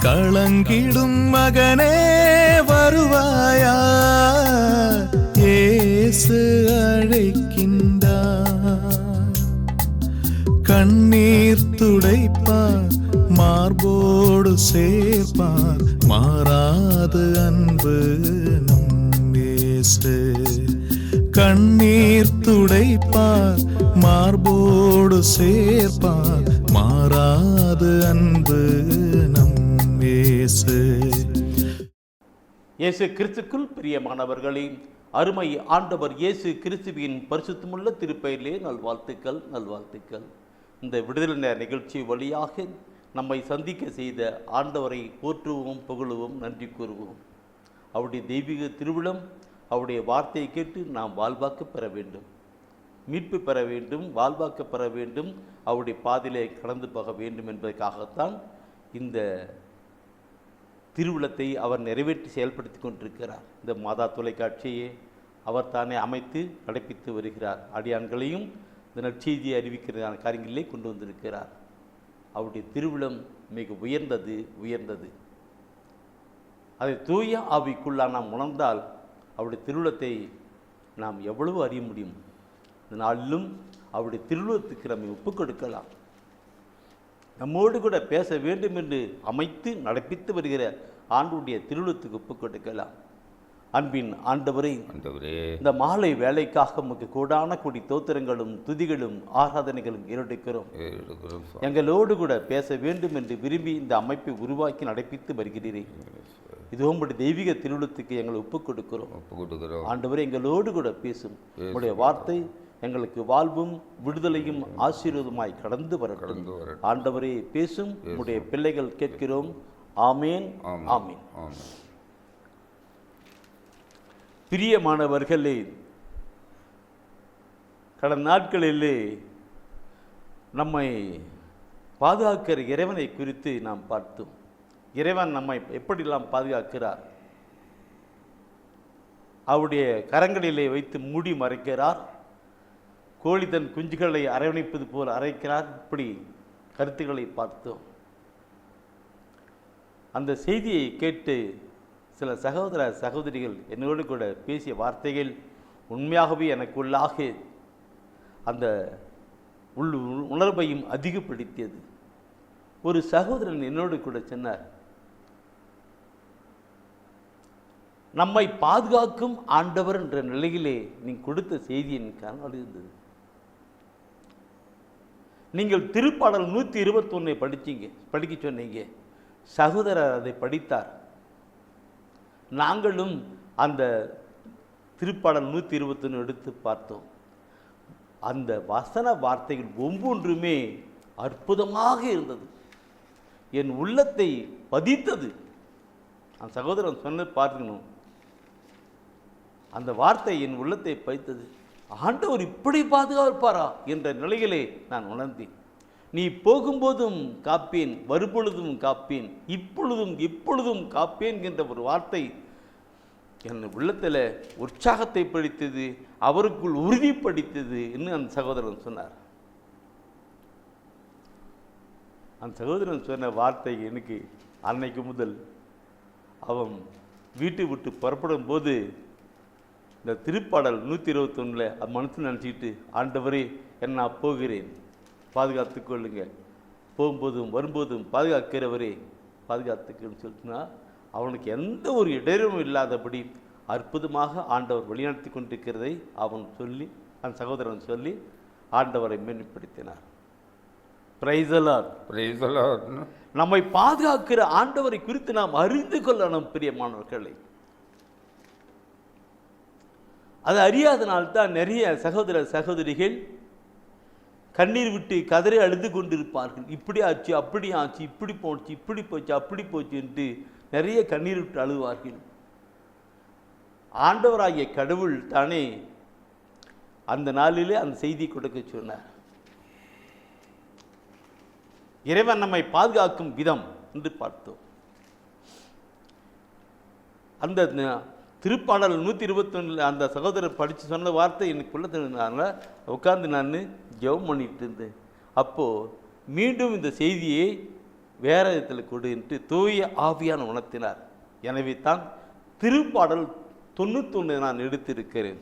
களங்கிடும் மகனே வருவாயா, இயேசு அழைக்கின்றார். கண்ணீர் துடைப்பார், மார்போடு சேர்ப்பார், மாறாது அன்பு நம் இயேசு. கண்ணீர் துடைப்பார், மார்போடு சேர்ப்பார், மாறாது அன்பு நம் இயேசு. இயேசு கிறிஸ்துக்குள் பிரியமானவர்களே, அருமை ஆண்டவர் இயேசு கிறிஸ்துவின் பரிசுத்தமுள்ள திருப்பெயரிலே நல்வாழ்த்துக்கள் நல்வாழ்த்துக்கள். இந்த விடுதலை நேர நிகழ்ச்சி வழியாக நம்மை சந்திக்க செய்த ஆண்டவரை போற்றுவோம், புகழுவோம், நன்றி கூறுவோம். அவருடைய தெய்வீக திருவிழம், அவருடைய வார்த்தையை கேட்டு நாம் வாழ்வாக்க பெற வேண்டும், மீட்பு பெற வேண்டும், வாழ்வாக்க பெற வேண்டும், அவருடைய பாதையிலே கடந்து போக வேண்டும் என்பதற்காகத்தான் இந்த திருவிழத்தை அவர் நிறைவேற்றி செயல்படுத்தி கொண்டிருக்கிறார். இந்த மாதா தொலைக்காட்சியை அவர் தானே அமைத்து நடப்பித்து வருகிறார். அடியான்களையும் இந்த நற்செய்தியை அறிவிக்கிறதான காரியங்களிலே கொண்டு வந்திருக்கிறார். அவருடைய திருவிழம் மிக உயர்ந்தது உயர்ந்தது. அதை தூய ஆவிக்குள்ளா நாம் உணர்ந்தால் அவருடைய திருவிழத்தை நாம் எவ்வளவு அறிய முடியும். இந்த நாளிலும் அவருடைய திருவிழத்துக்கு நம்மை ஒப்புக் கொடுக்கலாம். நம்மோடு கூட பேச வேண்டும் என்று அமைத்து நடப்பித்து வருகிற ஆண்டுடைய திருவிழத்துக்கு ஒப்புக் கொடுக்கலாம். அன்பின் ஆண்டவரே, இந்த மாலை வேலைக்காக நமக்கு கூடான கூடி தோத்திரங்களும் துதிகளும் ஆராதனைகளும் ஏறெடுக்கிறோம். எங்களோடு கூட பேச வேண்டும் என்று விரும்பி இந்த அமைப்பை உருவாக்கி நடப்பித்து வருகிறீர்கள். இது உங்களுடைய தெய்வீக திருவிழத்துக்கு எங்களை ஒப்புக் கொடுக்கிறோம். ஆண்டவரே, எங்களோடு கூட பேசும் உங்களுடைய வார்த்தை எங்களுக்கு வாழ்வும் விடுதலையும் ஆசீர்வாதமாய் கடந்து வரட்டும். ஆண்டவரே பேசும், உங்களுடைய பிள்ளைகள் கேட்கிறோம். ஆமேன் ஆமேன். பிரியமானவர்களே, கடந்த நாட்களிலே நம்மை பாதுகாக்கிற இறைவனை குறித்து நாம் பார்த்தோம். இறைவன் நம்மை எப்படிலாம் பாதுகாக்கிறார்? அவருடைய கரங்களிலே வைத்து மூடி மறைக்கிறார். கோழி தன் குஞ்சுகளை அரவணைப்பது போல் அரைக்கிறார். இப்படி கருத்துக்களை பார்த்தோம். அந்த செய்தியை கேட்டு சில சகோதர சகோதரிகள் என்னோடு கூட பேசிய வார்த்தைகள் உண்மையாகவே எனக்குள்ளாக அந்த உணர்வையும் அதிகப்படுத்தியது. ஒரு சகோதரன் என்னோடு கூட சொன்னார், நம்மை பாதுகாக்கும் ஆண்டவர் என்ற நிலையிலே நீங்கள் கொடுத்த செய்தியின் காரணம் இருந்தது. நீங்கள் திருப்பாடல் 121 படிக்க சொன்னீங்க. சகோதரர் அதை படித்தார். நாங்களும் அந்த திருப்பாடல் 121 எடுத்து பார்த்தோம். அந்த வசன வார்த்தைகள் ஒவ்வொன்றுமே அற்புதமாக இருந்தது, என் உள்ளத்தை பதித்தது. அந்த சகோதரன் சொன்ன பார்க்கணும், அந்த வார்த்தை என் உள்ளத்தை பதித்தது. ஆண்டவர் இப்படி பாதுகாப்பாரா என்ற நிலையிலே நான் உணர்ந்தேன். நீ போகும்போதும் காப்பேன், வரும்பொழுதும் காப்பேன், இப்பொழுதும் எப்பொழுதும் காப்பேன் என்ற ஒரு வார்த்தை என் உள்ளத்தில் உற்சாகத்தை படித்தது, அவருக்குள் உறுதிப்படுத்தது என்று அந்த சகோதரன் சொன்னார். அந்த சகோதரன் சொன்ன வார்த்தை எனக்கு அன்னைக்கு முதல் அவன் வீட்டை விட்டு புறப்படும் போது இந்த திருப்பாடல் 121 மனசில் நினச்சிக்கிட்டு, ஆண்டவரே என்ன நான் போகிறேன், பாதுகாத்து கொள்ளுங்க, போகும்போதும் வரும்போதும் பாதுகாக்கிறவரே பாதுகாத்துக்குன்னு சொல்லிட்டுனா அவனுக்கு எந்த ஒரு இடையூறும் இல்லாதபடி அற்புதமாக ஆண்டவர் வழிநடத்தி கொண்டிருக்கிறதை அவன் சொல்லி, அந்த சகோதரன் சொல்லி ஆண்டவரை மேன்மைப்படுத்தினார். Praise the Lord. Praise the Lord. நம்மை பாதுகாக்கிற ஆண்டவரை குறித்து நாம் அறிந்து கொள்ளணும் பிரியமானவர்களே. அது அறியாதனால்தான் நிறைய சகோதர சகோதரிகள் கண்ணீர் விட்டு கதறி அழுது கொண்டிருப்பார்கள். இப்படி ஆச்சு, அப்படி ஆச்சு, இப்படி போச்சு, இப்படி போச்சு, அப்படி போச்சு என்று நிறைய கண்ணீர் விட்டு அழுவார்கள். ஆண்டவராகிய கடவுள் தானே அந்த நாளிலே அந்த செய்தி கொடுக்க சொன்னார். இறைவன் நம்மை பாதுகாக்கும் விதம் என்று பார்த்தோம். அந்த திருப்பாடல் 121 அந்த சகோதரர் படித்து சொன்ன வார்த்தை எனக்குள்ள தெரிஞ்சதுனால உட்கார்ந்து நான் ஜெபம் பண்ணிட்டு இருந்தேன். அப்போது மீண்டும் இந்த செய்தியை வேற விதத்தில் கொடு என்று தூய ஆவியான உணர்த்தினார். எனவே தான் திருப்பாடல் 91 நான் எடுத்திருக்கிறேன்.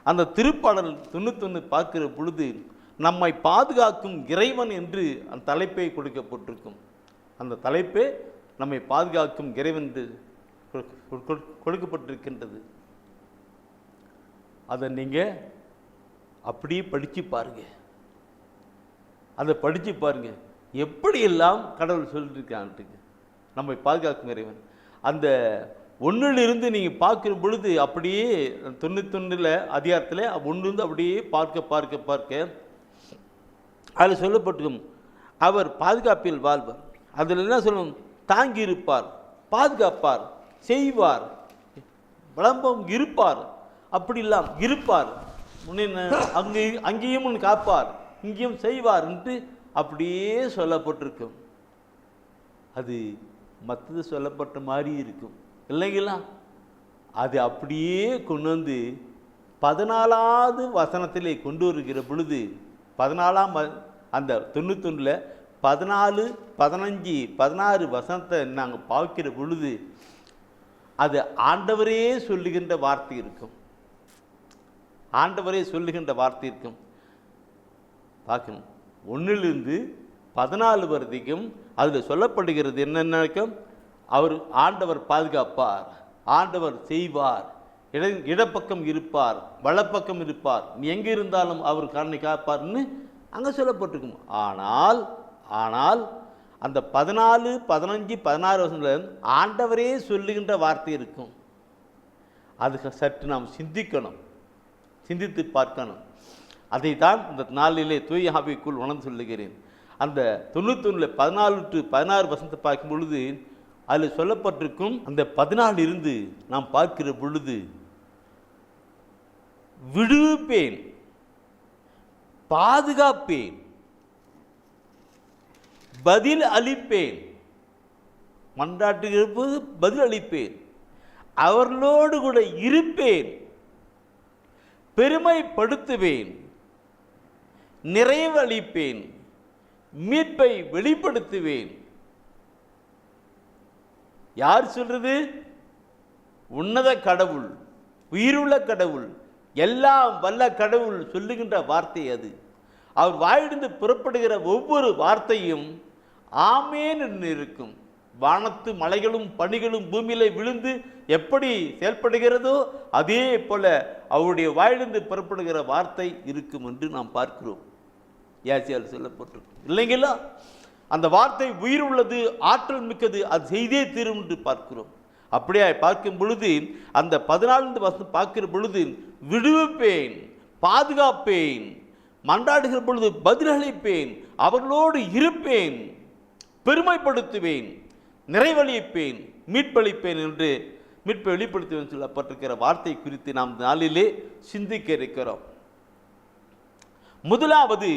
அந்த திருப்பாடல் 91 பார்க்கிற பொழுது நம்மை பாதுகாக்கும் இறைவன் என்று அந்த தலைப்பை கொடுக்கப்பட்டிருக்கும். அந்த தலைப்பே நம்மை பாதுகாக்கும் இறைவன் என்று கொடுக்கப்பட்டிருக்கின்றது. அதை நீங்கள் அப்படியே படித்து பாருங்க. அதை படித்து பாருங்க, எப்படியெல்லாம் கடவுள் சொல்லியிருக்கான்ட்டுங்க நம்மை பாதுகாக்கும் இறைவன். அந்த ஒன்றிலிருந்து நீங்கள் பார்க்குற பொழுது அப்படியே 91 அதிகாரத்தில் ஒன்றிலிருந்து அப்படியே பார்க்க அதில் சொல்லப்பட்டிருக்கும், அவர் பாதுகாப்பில் வாழ்வார். அதில் என்ன சொல்லணும்? தாங்கி இருப்பார், பாதுகாப்பார், செய்வார், விளம்பம் இருப்பார், அப்படி இல்லாம் இருப்பார், அங்கேயும் காப்பார், இங்கேயும் செய்வார் என்று அப்படியே சொல்லப்பட்டிருக்கும். அது மற்றது சொல்லப்பட்ட மாதிரி இருக்கும் இல்லைங்களா? அது அப்படியே கொண்டு வந்து 14வது வசனத்திலே கொண்டு வருகிற பொழுது 14ஆம் அந்த 91 14, 15, 16 வசனத்தை நாங்கள் பார்க்கிற பொழுது அது ஆண்டவரே சொல்லுகின்ற வார்த்தை இருக்கும். ஆண்டவரே சொல்லுகின்ற வார்த்தை இருக்கும். பார்க்கணும், 1லிருந்து 14 வரைக்கும் அதில் சொல்லப்படுகிறது என்னென்ன? அவர் ஆண்டவர் பாதுகாப்பார், ஆண்டவர் செய்வார், இடப்பக்கம் இருப்பார், வலப்பக்கம் இருப்பார், நீ எங்கே இருந்தாலும் அவர் கண்ணை காப்பார்னு அங்கே சொல்லப்பட்டிருக்கும். ஆனால் அந்த 14, 15, 16 வருஷங்கள் ஆண்டவரே சொல்லுகின்ற வார்த்தை இருக்கும். அதுக்கு சற்று நாம் சிந்தித்து பார்க்கணும். அதை தான் இந்த நாளிலே தூய ஆவிக்குள் உணர்ந்து சொல்லுகிறேன். அந்த 91 14 to 16 வசனத்தை பார்க்கும் பொழுது அதில் சொல்லப்பட்டிருக்கும். அந்த 14 இருந்து நாம் பார்க்கிற பொழுது விடுவிப்பேன், பாதுகாப்பேன், பதில் அளிப்பேன், மன்றாட்டுகிற போது பதில் அளிப்பேன், அவர்களோடு கூட இருப்பேன், பெருமைப்படுத்துவேன், நிறைவளிப்பேன், மீட்பை வெளிப்படுத்துவேன். யார் சொல்றது? உன்னத கடவுள், உயிருள்ள கடவுள், எல்லாம் வல்ல கடவுள் சொல்லுகின்ற வார்த்தை அது. அவர் வாயிலிருந்து புறப்படுகிற ஒவ்வொரு வார்த்தையும் ஆமேன் என்று இருக்கும். வானத்து மலைகளும் பனிகளும் பூமியில விழுந்து எப்படி செயல்படுகிறதோ அதே போல அவருடைய வாயிலிருந்து புறப்படுகிற வார்த்தை இருக்கும் என்று நாம் பார்க்கிறோம். யாசியால் சொல்லப்பட்டிருக்கும் இல்லைங்களா? அந்த வார்த்தை உயிர் உள்ளது, ஆற்றல் மிக்கது, அது செய்தே தீரும் என்று பார்க்கிறோம். அப்படியே பார்க்கும் பொழுது அந்த 14 வசனம் பார்க்கிற பொழுது விடுவிப்பேன், பாதுகாப்பேன், மன்றாடுகிற பொழுது பதிலளிப்பேன், அவர்களோடு இருப்பேன், பெருமைப்படுத்துவேன், நிறைவளிப்பேன், மீட்பளிப்பேன் என்று மீட்பை வெளிப்படுத்துவேன் சொல்லப்பட்டிருக்கிற வார்த்தை குறித்து நாம் நாளிலே சிந்திக்க இருக்கிறோம். முதலாவது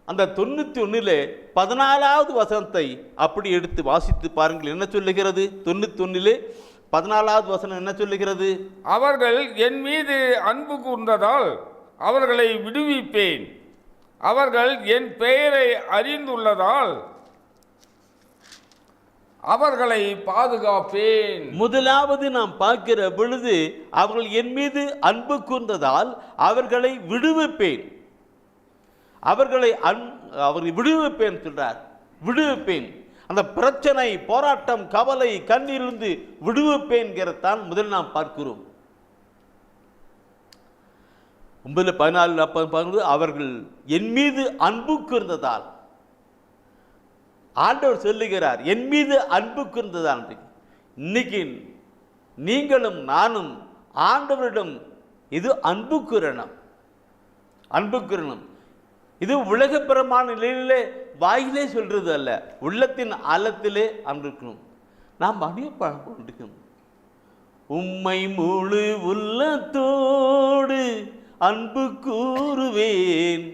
அந்த 91 14வது வசனத்தை அப்படி எடுத்து வாசித்து பாருங்கள். என்ன சொல்லுகிறது? 91 14வது வசனம் என்ன சொல்லுகிறது? அவர்கள் என் மீது அன்பு கூர்ந்ததால் அவர்களை விடுவிப்பேன், அவர்கள் என் பெயரை அறிந்துள்ளதால் அவர்களை பாதுகாப்பேன். முதலாவது நாம் பார்க்கிற பொழுது அவர்கள் என் மீது அன்பு கூர்ந்ததால் அவர்களை விடுவிப்பேன், அவர்களை விடுவிப்பேன் சொல்றார். விடுவிப்பேன், அந்த பிரச்சனை, போராட்டம், கவலை, கண்ணீரிலிருந்து விடுவிப்பேன்கிறதான் முதல் நாம் பார்க்கிறோம். 9:14 அவர்கள் என் மீது அன்பு கூர்ந்ததால் ஆண்டவர் சொல்லுகிறார், என் மீது அன்பு கூர்ந்ததால். இன்னைக்கு நீங்களும் நானும் ஆண்டவரிடம் இது அன்பு கூறணும். அன்பு கூறணும். இது உலகப்பிரமான நிலையிலே வாயிலே சொல்றது அல்ல, உள்ளத்தின் ஆழத்திலே அன்பிருக்கணும். நாம் அணியப்படணும். உம்மை முழு உள்ளத்தோடு அன்பு கூறுவேன்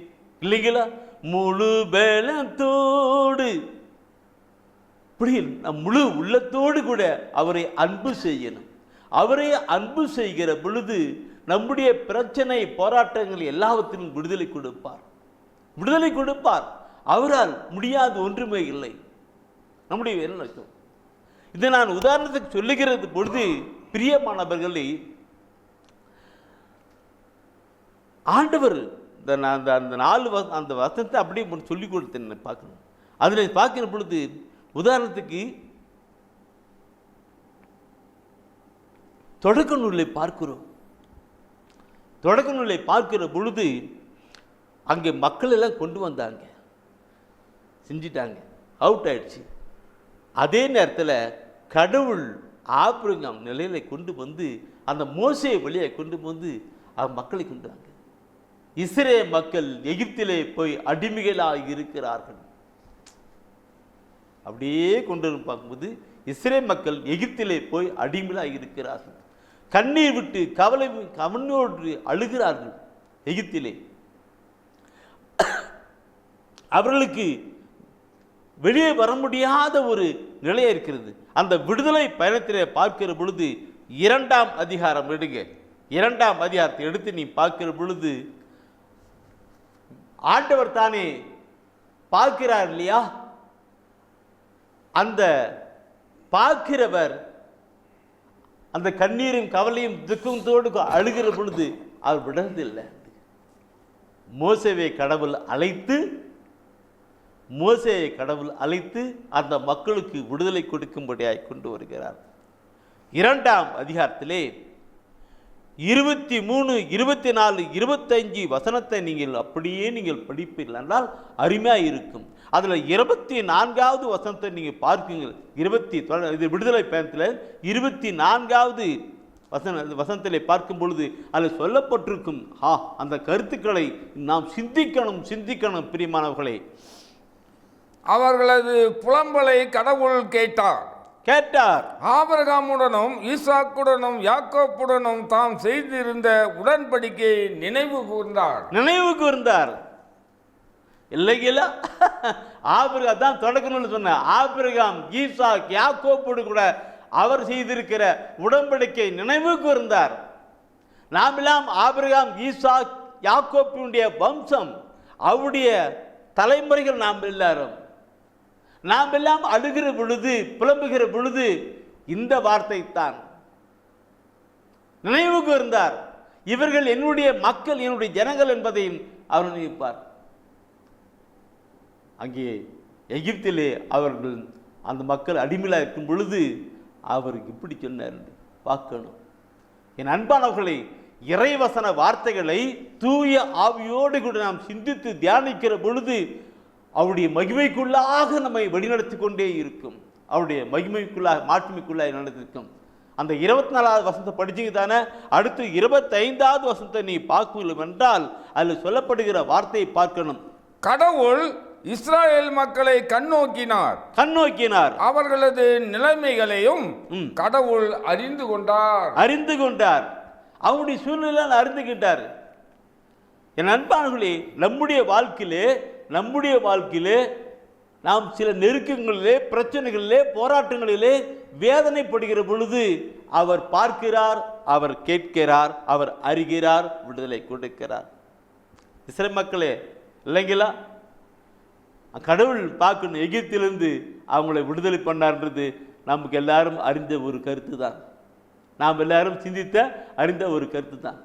இல்லைங்களா? முழு பலத்தோடு, இப்படி நம் முழு உள்ளத்தோடு கூட அவரை அன்பு செய்யணும். அவரை அன்பு செய்கிற பொழுது நம்முடைய பிரச்சனை, போராட்டங்கள் எல்லாவற்றிலும் விடுதலை கொடுப்பார். விடுதலை கொடுப்பார். அவரால் முடியாது ஒன்றுமே இல்லை. நம்முடைய வேலை நடக்கும். இதை நான் உதாரணத்துக்கு சொல்லுகிறது பொழுது பிரியமானவர்களே, ஆண்டவர் அந்த 4 அந்த வசனத்தை அப்படியே சொல்லிக் கொடுத்தேன் பார்க்கணும். அதில் பார்க்கிற பொழுது உதாரணத்துக்கு தொடக்க நூலை பார்க்கிறோம். தொடக்க நூலை பார்க்கிற பொழுது அங்கே மக்கள் எல்லாம் கொண்டு வந்தாங்க, செஞ்சிட்டாங்க, அவுட் ஆயிடுச்சு. அதே நேரத்தில் கடவுள் ஆபிரகாம் நிலையில கொண்டு வந்து அந்த மோசே வழியை கொண்டு வந்து மக்களை கொண்டு வாங்க. இஸ்ரேல் மக்கள் எகிப்திலே போய் அடிமைகளாக இருக்கிறார்கள். அப்படியே கொண்டு பார்க்கும்போது இஸ்ரேல் மக்கள் எகிப்திலே போய் அடிமைகளாக இருக்கிறார்கள். கண்ணீர் விட்டு கவலையோடு அழுகிறார்கள். எகிப்திலே அவர்களுக்கு வெளியே வர முடியாத ஒரு நிலை இருக்கிறது. அந்த விடுதலை பயணத்திலே பார்க்கிற பொழுது 2ஆம் அதிகாரம் எடுங்க. 2ஆம் அதிகாரத்தை எடுத்து நீ பார்க்கிற பொழுது ஆண்டவர் தானே பார்க்கிறார் இல்லையா? அந்த பார்க்கிறவர் அந்த கண்ணீரும் கவலையும் துக்கத்தோடு அழுகிற பொழுது அவர் விடுறதில்லை. மோசேயை கடவுள் அழைத்து அந்த மக்களுக்கு விடுதலை கொடுக்கும்படியாய் கொண்டு வருகிறார். 2ஆம் அதிகாரத்திலே 23, 24, 25 வசனத்தை நீங்கள் அப்படியே நீங்கள் படிப்பீர்கள் என்றால் அருமையாக இருக்கும். அதில் 24வது வசனத்தை நீங்கள் பார்க்குங்கள். இது விடுதலை பயணத்தில் 24வது வசனத்திலே பார்க்கும் பொழுது அதில் சொல்லப்பட்டிருக்கும் அந்த கருத்துக்களை நாம் சிந்திக்கணும் பிரியமானவர்களே. அவர்களது புலம்பலை கடவுள் கேட்டார். ஆபிரகாமுடனும் ஈசாக்குடனும் யாக்கோப்புடனும் தாம் செய்திருந்த உடன்படிக்கையை நினைவு கூர்ந்தார். இல்லைங்களா? ஆபிரகாம் தான் தொடக்கணும்னு சொன்ன ஆபிரகாம், ஈசாக், யாக்கோப்போடு கூட அவர் செய்திருக்கிற உடன்படிக்கை நினைவு கூர்ந்தார். நாம் எல்லாம் ஆபிரகாம், ஈசாக், யாக்கோப்பினுடைய வம்சம், அவருடைய தலைமுறைகள். நாம் எல்லாம் அழுகிற பொழுது, புலம்புகிற பொழுது இந்த வார்த்தை தான் நினைவு கூர்ந்தார். இவர்கள் என்னுடைய மக்கள், என்னுடைய ஜனங்கள் என்பதையும் அவர் நினைப்பார். அங்கே எகிப்திலே அவர்கள் அந்த மக்கள் அடிமையாக இருக்கும் பொழுது அவருக்கு இப்படி சொன்னார் பார்க்கணும். என் அன்பானவர்களை, இறைவசன வார்த்தைகளை தூய ஆவியோடு கூட நாம் சிந்தித்து தியானிக்கிற பொழுது அவருடைய மகிமைக்குள்ளாக நம்மை வழிநடத்தி கொண்டே இருக்கும். அவருடைய மகிமைக்குள்ளாக, மாட்சிமைக்குள்ளாக நடத்திருக்கும். அந்த 24வது வசனத்தை படிச்சுங்க தானே. அடுத்து 25வது வசனத்தை நீ பார்க்கணும் என்றால் அதில் சொல்லப்படுகிற வார்த்தையை பார்க்கணும். கடவுள் இஸ்ராயேல் மக்களை கண்ணோக்கினார். அவர்களது நிலைமைகளையும் கடவுள் அறிந்து கொண்டார். அவருடைய சூழ்நிலை அறிந்துகிட்டார். என் அன்பானவர்களே, நம்முடைய வாழ்க்கையிலே நாம் சில நெருக்கங்களிலே, பிரச்சனைகளிலே, போராட்டங்களிலே வேதனைப்படுகிற பொழுது அவர் பார்க்கிறார், அவர் கேட்கிறார், அவர் அறிகிறார், விடுதலை கொடுக்கிறார். இஸ்ரேல் மக்களே இல்லைங்களா? கடவுள் பார்க்கணும். எகிப்திலிருந்து அவங்களை விடுதலை பண்ணார்ன்றது நமக்கு எல்லாரும் அறிந்த ஒரு கருத்து தான். நாம் எல்லாரும் சிந்தித்த அறிந்த ஒரு கருத்து தான்.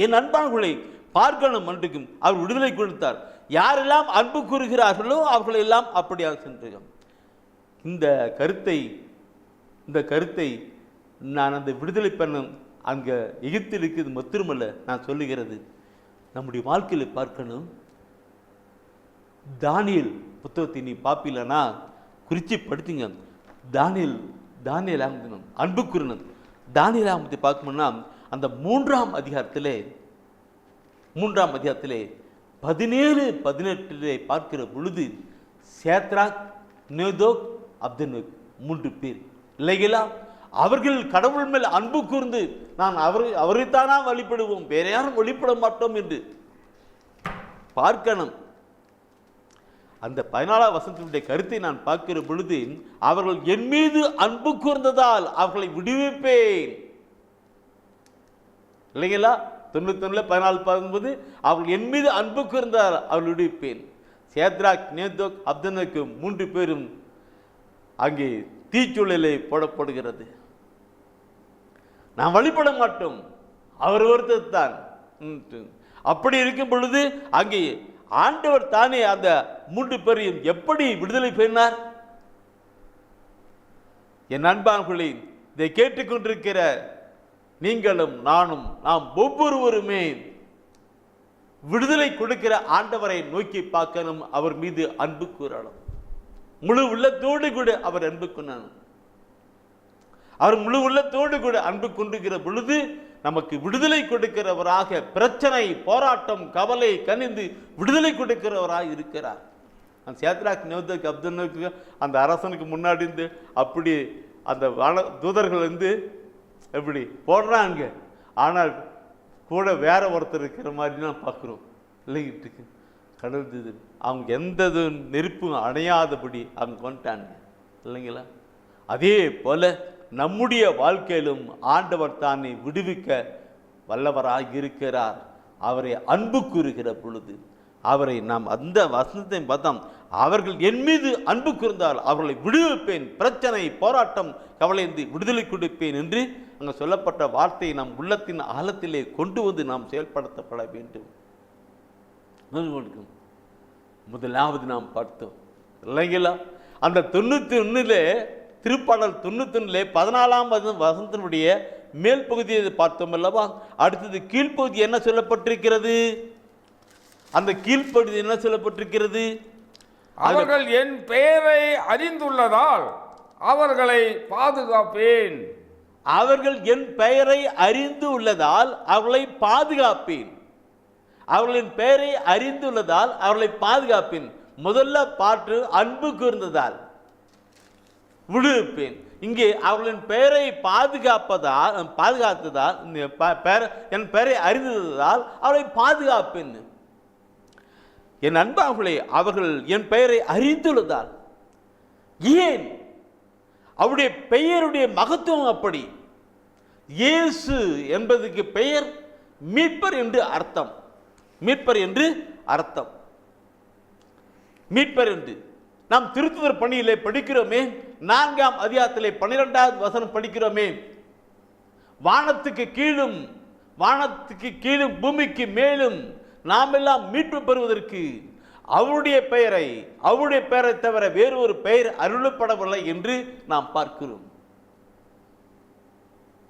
என் அன்பானவர்களை பார்க்கணும் என்றுக்கும் அவர் விடுதலை கொடுத்தார். யாரெல்லாம் அன்பு கூறுகிறார்களோ அவர்களெல்லாம் அப்படியாக சென்றோம். இந்த கருத்தை நான் அந்த விடுதலை பண்ண அங்கே எகிப்தில் இருக்குது மொத்தமல்ல நான் சொல்லுகிறது. நம்முடைய வாழ்க்கையில் பார்க்கணும். தானியேல் புத்தகத்தை நீ பார்ப்பீலனா குறிச்சி படித்துங்க. தானியேல் அன்பு கூறினது தானியேல் ஆகமத்தை பார்க்கணும்னா அந்த 3ஆம் அதிகாரத்திலே 17-18 பார்க்கிற பொழுது சேத்ராக், நேதோக், அப்தனேகோ 3 பேர் இல்லைங்களா? அவர்கள் கடவுள் மேல் அன்பு கூர்ந்து நான் அவரைத்தானா வழிபடுவோம், வேற யாரும் வழிபட மாட்டோம் என்று பார்க்கணும். அந்த 14ஆம் வசனத்தினுடைய கருத்தை நான் பார்க்கிற பொழுது அவர்கள் என் மீது அன்பு கூர்ந்ததால் அவர்களை விடுவிப்பேன். இல்லைங்களா? 91-14 அவர்கள் என் மீது அன்பு கூர்ந்தால் அவர்கள் விடுவிப்பேன். சேத்ராக், நேதோக், அப்தனேகோ 3 பேரும் அங்கே தீச்சூழலை போடப்படுகிறது. நாம் வழிபட மாட்டோம், அவர் ஒருத்தர் தான். அப்படி இருக்கும் பொழுது அங்கே ஆண்டவர் தானே அந்த 3 பேரையும் எப்படி விடுதலை பெறினார்? என் அன்பானவர்களே, இதை கேட்டுக்கொண்டிருக்கிற நீங்களும் நானும் நாம் ஒவ்வொருவருமே விடுதலை கொடுக்கிற ஆண்டவரை நோக்கி பார்க்கணும், அவர் மீது அன்பு கூறணும். முழு உள்ளத்தோடு கூட அவர் அன்பு கொள்ளணும். அவர் முழு உள்ளத்தோடு கூட அன்பு கொண்டுகிற பொழுது நமக்கு விடுதலை கொடுக்கிறவராக, பிரச்சனை, போராட்டம், கவலை கனிந்து விடுதலை கொடுக்கிறவராக இருக்கிறார். அந்த சேத்ராக் நேபுகாத்நேச்சர் அப்தநேகோ அந்த அரசனுக்கு முன்னாடி இருந்து அப்படி அந்த தூதர்கள் வந்து எப்படி போடுறாங்க, ஆனால் கூட வேற ஒருத்தர் இருக்கிற மாதிரி நான் பார்க்குறோம் இல்லைங்கிட்டு. கடவுள் அவங்க எந்த நெருப்பும் அணையாதபடி அவங்க கொண்டாங்க இல்லைங்களா? அதே போல நம்முடைய வாழ்க்கையிலும் ஆண்டவர் தானே விடுவிக்க வல்லவராக இருக்கிறார். அவரை அன்பு கூறுகிற பொழுது அவரை நாம் அந்த வசனத்தை பார்த்தோம், அவர்கள் என் மீது அன்பு கூர்ந்தால் அவர்களை விடுவிப்பேன், பிரச்சனை, போராட்டம், கவலைந்து விடுதலை கொடுப்பேன் என்று அங்கே சொல்லப்பட்ட வார்த்தையை நம் உள்ளத்தின் ஆழத்திலே கொண்டு வந்து நாம் செயல்படுத்தப்பட வேண்டும். முதலாவது நாம் பார்த்தோம் இல்லைங்களா? அந்த 91 திருப்பாடல் 91 14ஆம் வசனத்தினுடைய மேல் பகுதியை பார்த்தோம் அல்லவா? அடுத்தது கீழ்ப்பகுதி என்ன சொல்லப்பட்டிருக்கிறது? அந்த கீழ்ப்பகுதி என்ன சொல்லப்பட்டிருக்கிறது? அவர்கள் என் பெயரை அறிந்துள்ளதால் அவர்களை பாதுகாப்பேன். அவர்கள் என் பெயரை அறிந்து உள்ளதால் அவர்களை பாதுகாப்பேன். அவர்களின் பெயரை அறிந்துள்ளதால் அவர்களை பாதுகாப்பேன். முதல்ல பாட்டு அன்பு கூர்ந்ததால் விடுவிப்பேன். இங்கே அவர்களின் பெயரை பாதுகாத்ததால் என் பெயரை அறிந்ததால் அவரை பாதுகாப்பேன். என் அன்பார்களே, அவர்கள் என் பெயரை அறிந்துள்ளதால். ஏன்? அவருடைய பெயருடைய மகத்துவம் அப்படி. இயேசு என்பதுக்கு பெயர் மீட்பர் என்று அர்த்தம். மீட்பர் என்று அர்த்தம். மீட்பர் என்று நாம் திருத்துதர் பணியிலே படிக்கிறோமே, 4ஆம் அதிகாரத்திலே 12வது வசனம் படிக்கிறோமே, வானத்துக்கு கீழும் பூமிக்கு மேலும் நாம் எல்லாம் மீட்பு பெறுவதற்கு அவருடைய பெயரை தவிர வேறு ஒரு பெயர் அருளப்படவில்லை என்று நாம் பார்க்கிறோம்.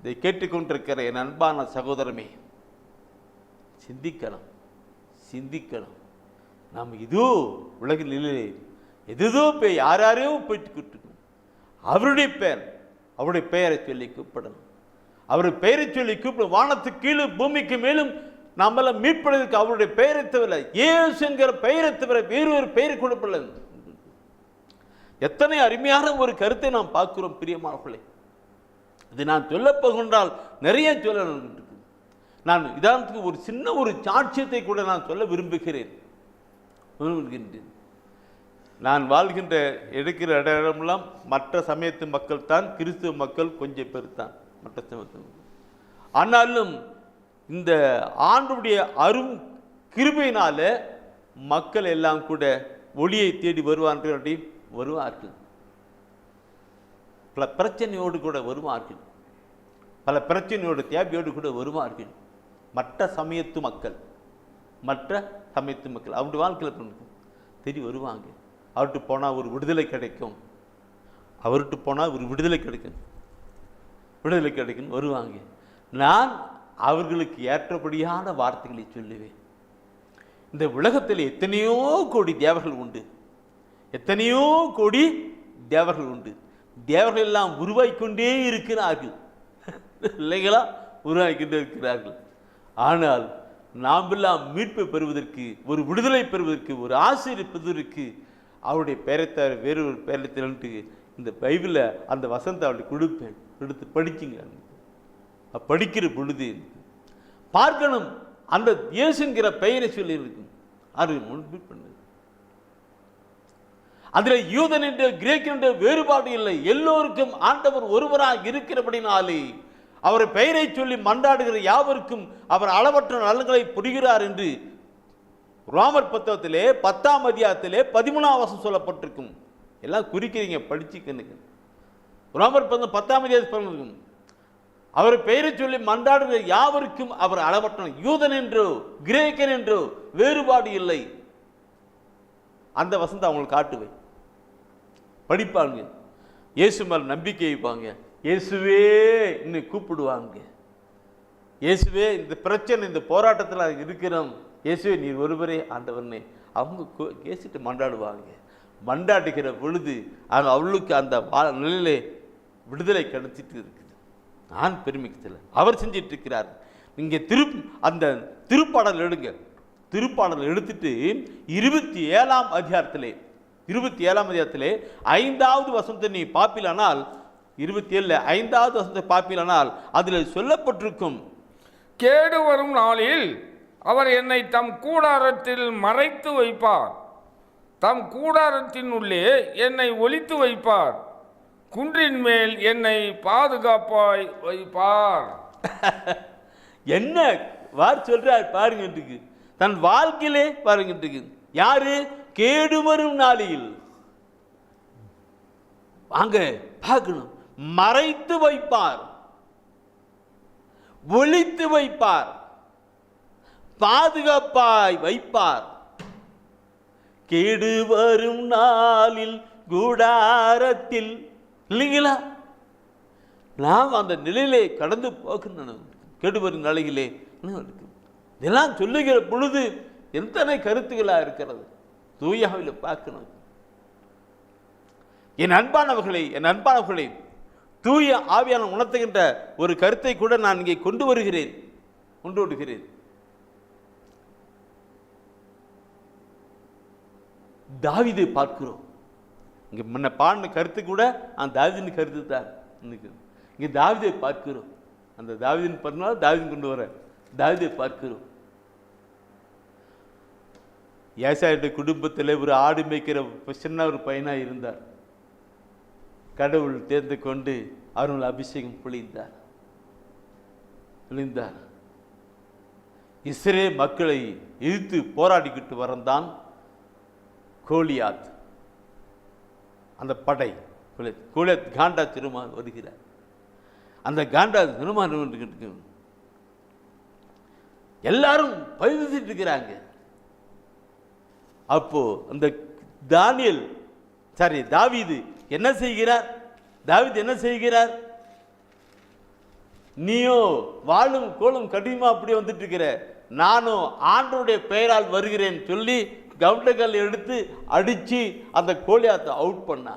இதை கேட்டுக்கொண்டிருக்கிற என் அன்பான சகோதரமே, சிந்திக்கலாம். நாம் இதோ உலகில் இல்லை, எதோ யாரையோ போயிட்டு அவருடைய பெயரை சொல்லி கூப்பிடணும். அவருடைய பெயரை சொல்லி கூப்பிடும். வானத்துக்கு கீழும் பூமிக்கு மேலும் நாம் எல்லாம் மீட்பதற்கு அவருடைய பெயரை தவிர, இயேசு என்கிற பெயரை தவிர வேறு ஒரு பெயரை கொடுப்பதில்லை. எத்தனை அருமையான ஒரு கருத்தை நாம் பார்க்கிறோம் பிரியமானவர்களே. இது நான் சொல்லப் போகின்றால் நிறைய சொல்ல. நான் உதாரணத்துக்கு ஒரு சின்ன ஒரு சாட்சியத்தை கூட நான் சொல்ல விரும்புகிறேன். நான் வாழ்கின்ற எடுக்கிற இடமெல்லாம் மற்ற சமயத்து மக்கள் தான், கிறிஸ்துவ மக்கள் கொஞ்சம் பேர் தான் மற்ற சமயத்து. ஆனாலும் இந்த ஆண்டுடைய அரும் கிருபையினால மக்கள் எல்லாம் கூட ஒளியை தேடி வருவார்கள். பல பிரச்சனையோடு கூட வருவார்கள். பல பிரச்சனையோடு தேவையோடு கூட வருவார்கள். மற்ற சமயத்து மக்கள் அவருடைய வாழ்க்கையில் தேடி வருவாங்க. அவர்கிட்ட போனால் ஒரு விடுதலை கிடைக்கும், விடுதலை கிடைக்கும் வருவாங்க. நான் அவர்களுக்கு ஏற்றபடியான வார்த்தைகளை சொல்லுவேன். இந்த உலகத்தில் எத்தனையோ கோடி தேவர்கள் உண்டு. தேவர்கள் எல்லாம் உருவாக்கிக்கொண்டே இருக்கிறார்கள் இல்லைங்களா? உருவாக்கிக்கொண்டே இருக்கிறார்கள். ஆனால் நாம் எல்லாம் மீட்பை பெறுவதற்கு, ஒரு விடுதலை பெறுவதற்கு, ஒரு ஆசிரியர் பெறுவதற்கு அவருடைய பெயரை தவிர வேறு ஒரு பெயரை திரண்டு இந்த பைபிளில் அந்த வசனத்தை அவருடைய கொடுப்பேன். எடுத்து படிக்குங்க. படிக்கிற பொழுது பார்க்கணும், அந்த இயேசுங்கிற பெயரை சொல்லி இருக்கும். அதில் யூதன் என்ற கிரேக்கன் என்ற வேறுபாடு இல்லை. எல்லோருக்கும் ஆண்டவர் ஒருவராக இருக்கிறபடினாலே அவர் பெயரை சொல்லி மன்றாடுகிற யாவருக்கும் அவர் அளவற்ற நலன்களை புரிகிறார் என்று ரோமர் புத்தகத்திலே 10ஆம் அதிகாரத்திலே 13ஆம் வசனம் சொல்லப்பட்டிருக்கும். எல்லாம் குறிக்கிறீங்க, படிச்சுக்கணுங்க. ரோமர் 10 அவர் பெயரை சொல்லி மன்றாடுகிற யாவருக்கும் அவர் அளவற்றவர், யூதன் என்றோ கிரேக்கன் என்றோ வேறுபாடு இல்லை. அந்த வசனத்தை அவங்களுக்கு காட்டுவேன், படிப்பாங்க, இயேசு மேல் நம்பிக்கை வைப்பாங்க, இயேசுவே இன்னும் கூப்பிடுவாங்க. இயேசுவே இந்த பிரச்சனை, இந்த போராட்டத்தில் இருக்கிறோம், இயேசுவே நீர் ஒருவரே ஆண்டவர்னே அவங்க கேசிட்டு மன்றாடுவாங்க. மன்றாடுகிற பொழுது அவளுக்கு அந்த நிலையிலே விடுதலை கிடைச்சிட்டு இருக்குது. நான் பெருமிக்கத்தில் அவர் செஞ்சிட்டு இருக்கிறார். நீங்கள் அந்த திருப்பாடல் எடுங்க. திருப்பாடல் எடுத்துட்டு 27ஆம் அதிகாரத்திலே 5வது வசனத்தை நீ பாப்பிலானால், 27 5வது வசனத்தை பாப்பிலானால் அதில் சொல்லப்பட்டிருக்கும், கேடு வரும் நாளில் அவர் என்னை தம் கூடாரத்தில் மறைத்து வைப்பார், தம் கூடாரத்தின் உள்ளே என்னை ஒளித்து வைப்பார், குன்றின் மேல் என்னை பாதுகாப்பாய் வைப்பார். என்ன வார் சொல்றார் பாருங்க. தன் வாழ்க்கையிலே பாருங்க, யாரு கேடு வரும் நாளில் வாங்க பார்க்கணும், மறைத்து வைப்பார், ஒளித்து வைப்பார், பாதுகாப்பாய் வைப்பார். கேடு வரும் நாளில் கூடாரத்தில், இல்லைங்களா? நாம் அந்த நிலையிலே கடந்து போகணும். கேடு வரும் நிலையிலே இதெல்லாம் சொல்லுகிற பொழுது எத்தனை கருத்துக்களாக இருக்கிறது, தூயாவில் பார்க்கணும். என் அன்பானவர்களை தூய ஆவியான உணர்த்துகின்ற ஒரு கருத்தை கூட நான் இங்கே கொண்டு விடுகிறேன். தாவீதை பார்க்கிறோம். இங்கே முன்ன பாடின கருத்து கூட அந்த தாவீதின் கருத்து தான். இங்கே தாவீதை பார்க்கிறோம். அந்த தாவீதின் பண்ணால் தாவீதின் கொண்டு வர தாவீதை பார்க்கிறோம். ஏசாயுடைய குடும்பத்தில் ஒரு ஆடு மேய்க்கிற சின்ன ஒரு பையனாக இருந்தார். கடவுள் தேர்ந்து கொண்டு அருள் அபிஷேகம் பொழிந்தார். இஸ்ரேல் மக்களை எதிர்த்து போராடிக்கிட்டு வரந்தான் கோலியாத். அந்த படை கோலியாத் காண்டா திருமான் வருகிறார். அந்த காண்டா திருமான் எல்லாரும் பயிர்ந்துட்டு இருக்கிறாங்க. அப்போ அந்த தாவீது என்ன செய்கிறார்? நீயோ வாழும் கோலும் கடினமா அப்படி வந்துட்டு இருக்கிற, நானும் ஆண்டவருடைய பெயரால் வருகிறேன் சொல்லி கவுண்டர்கள் எடுத்து அடிச்சு அந்த கோலியாத்தை அவுட் பண்ணா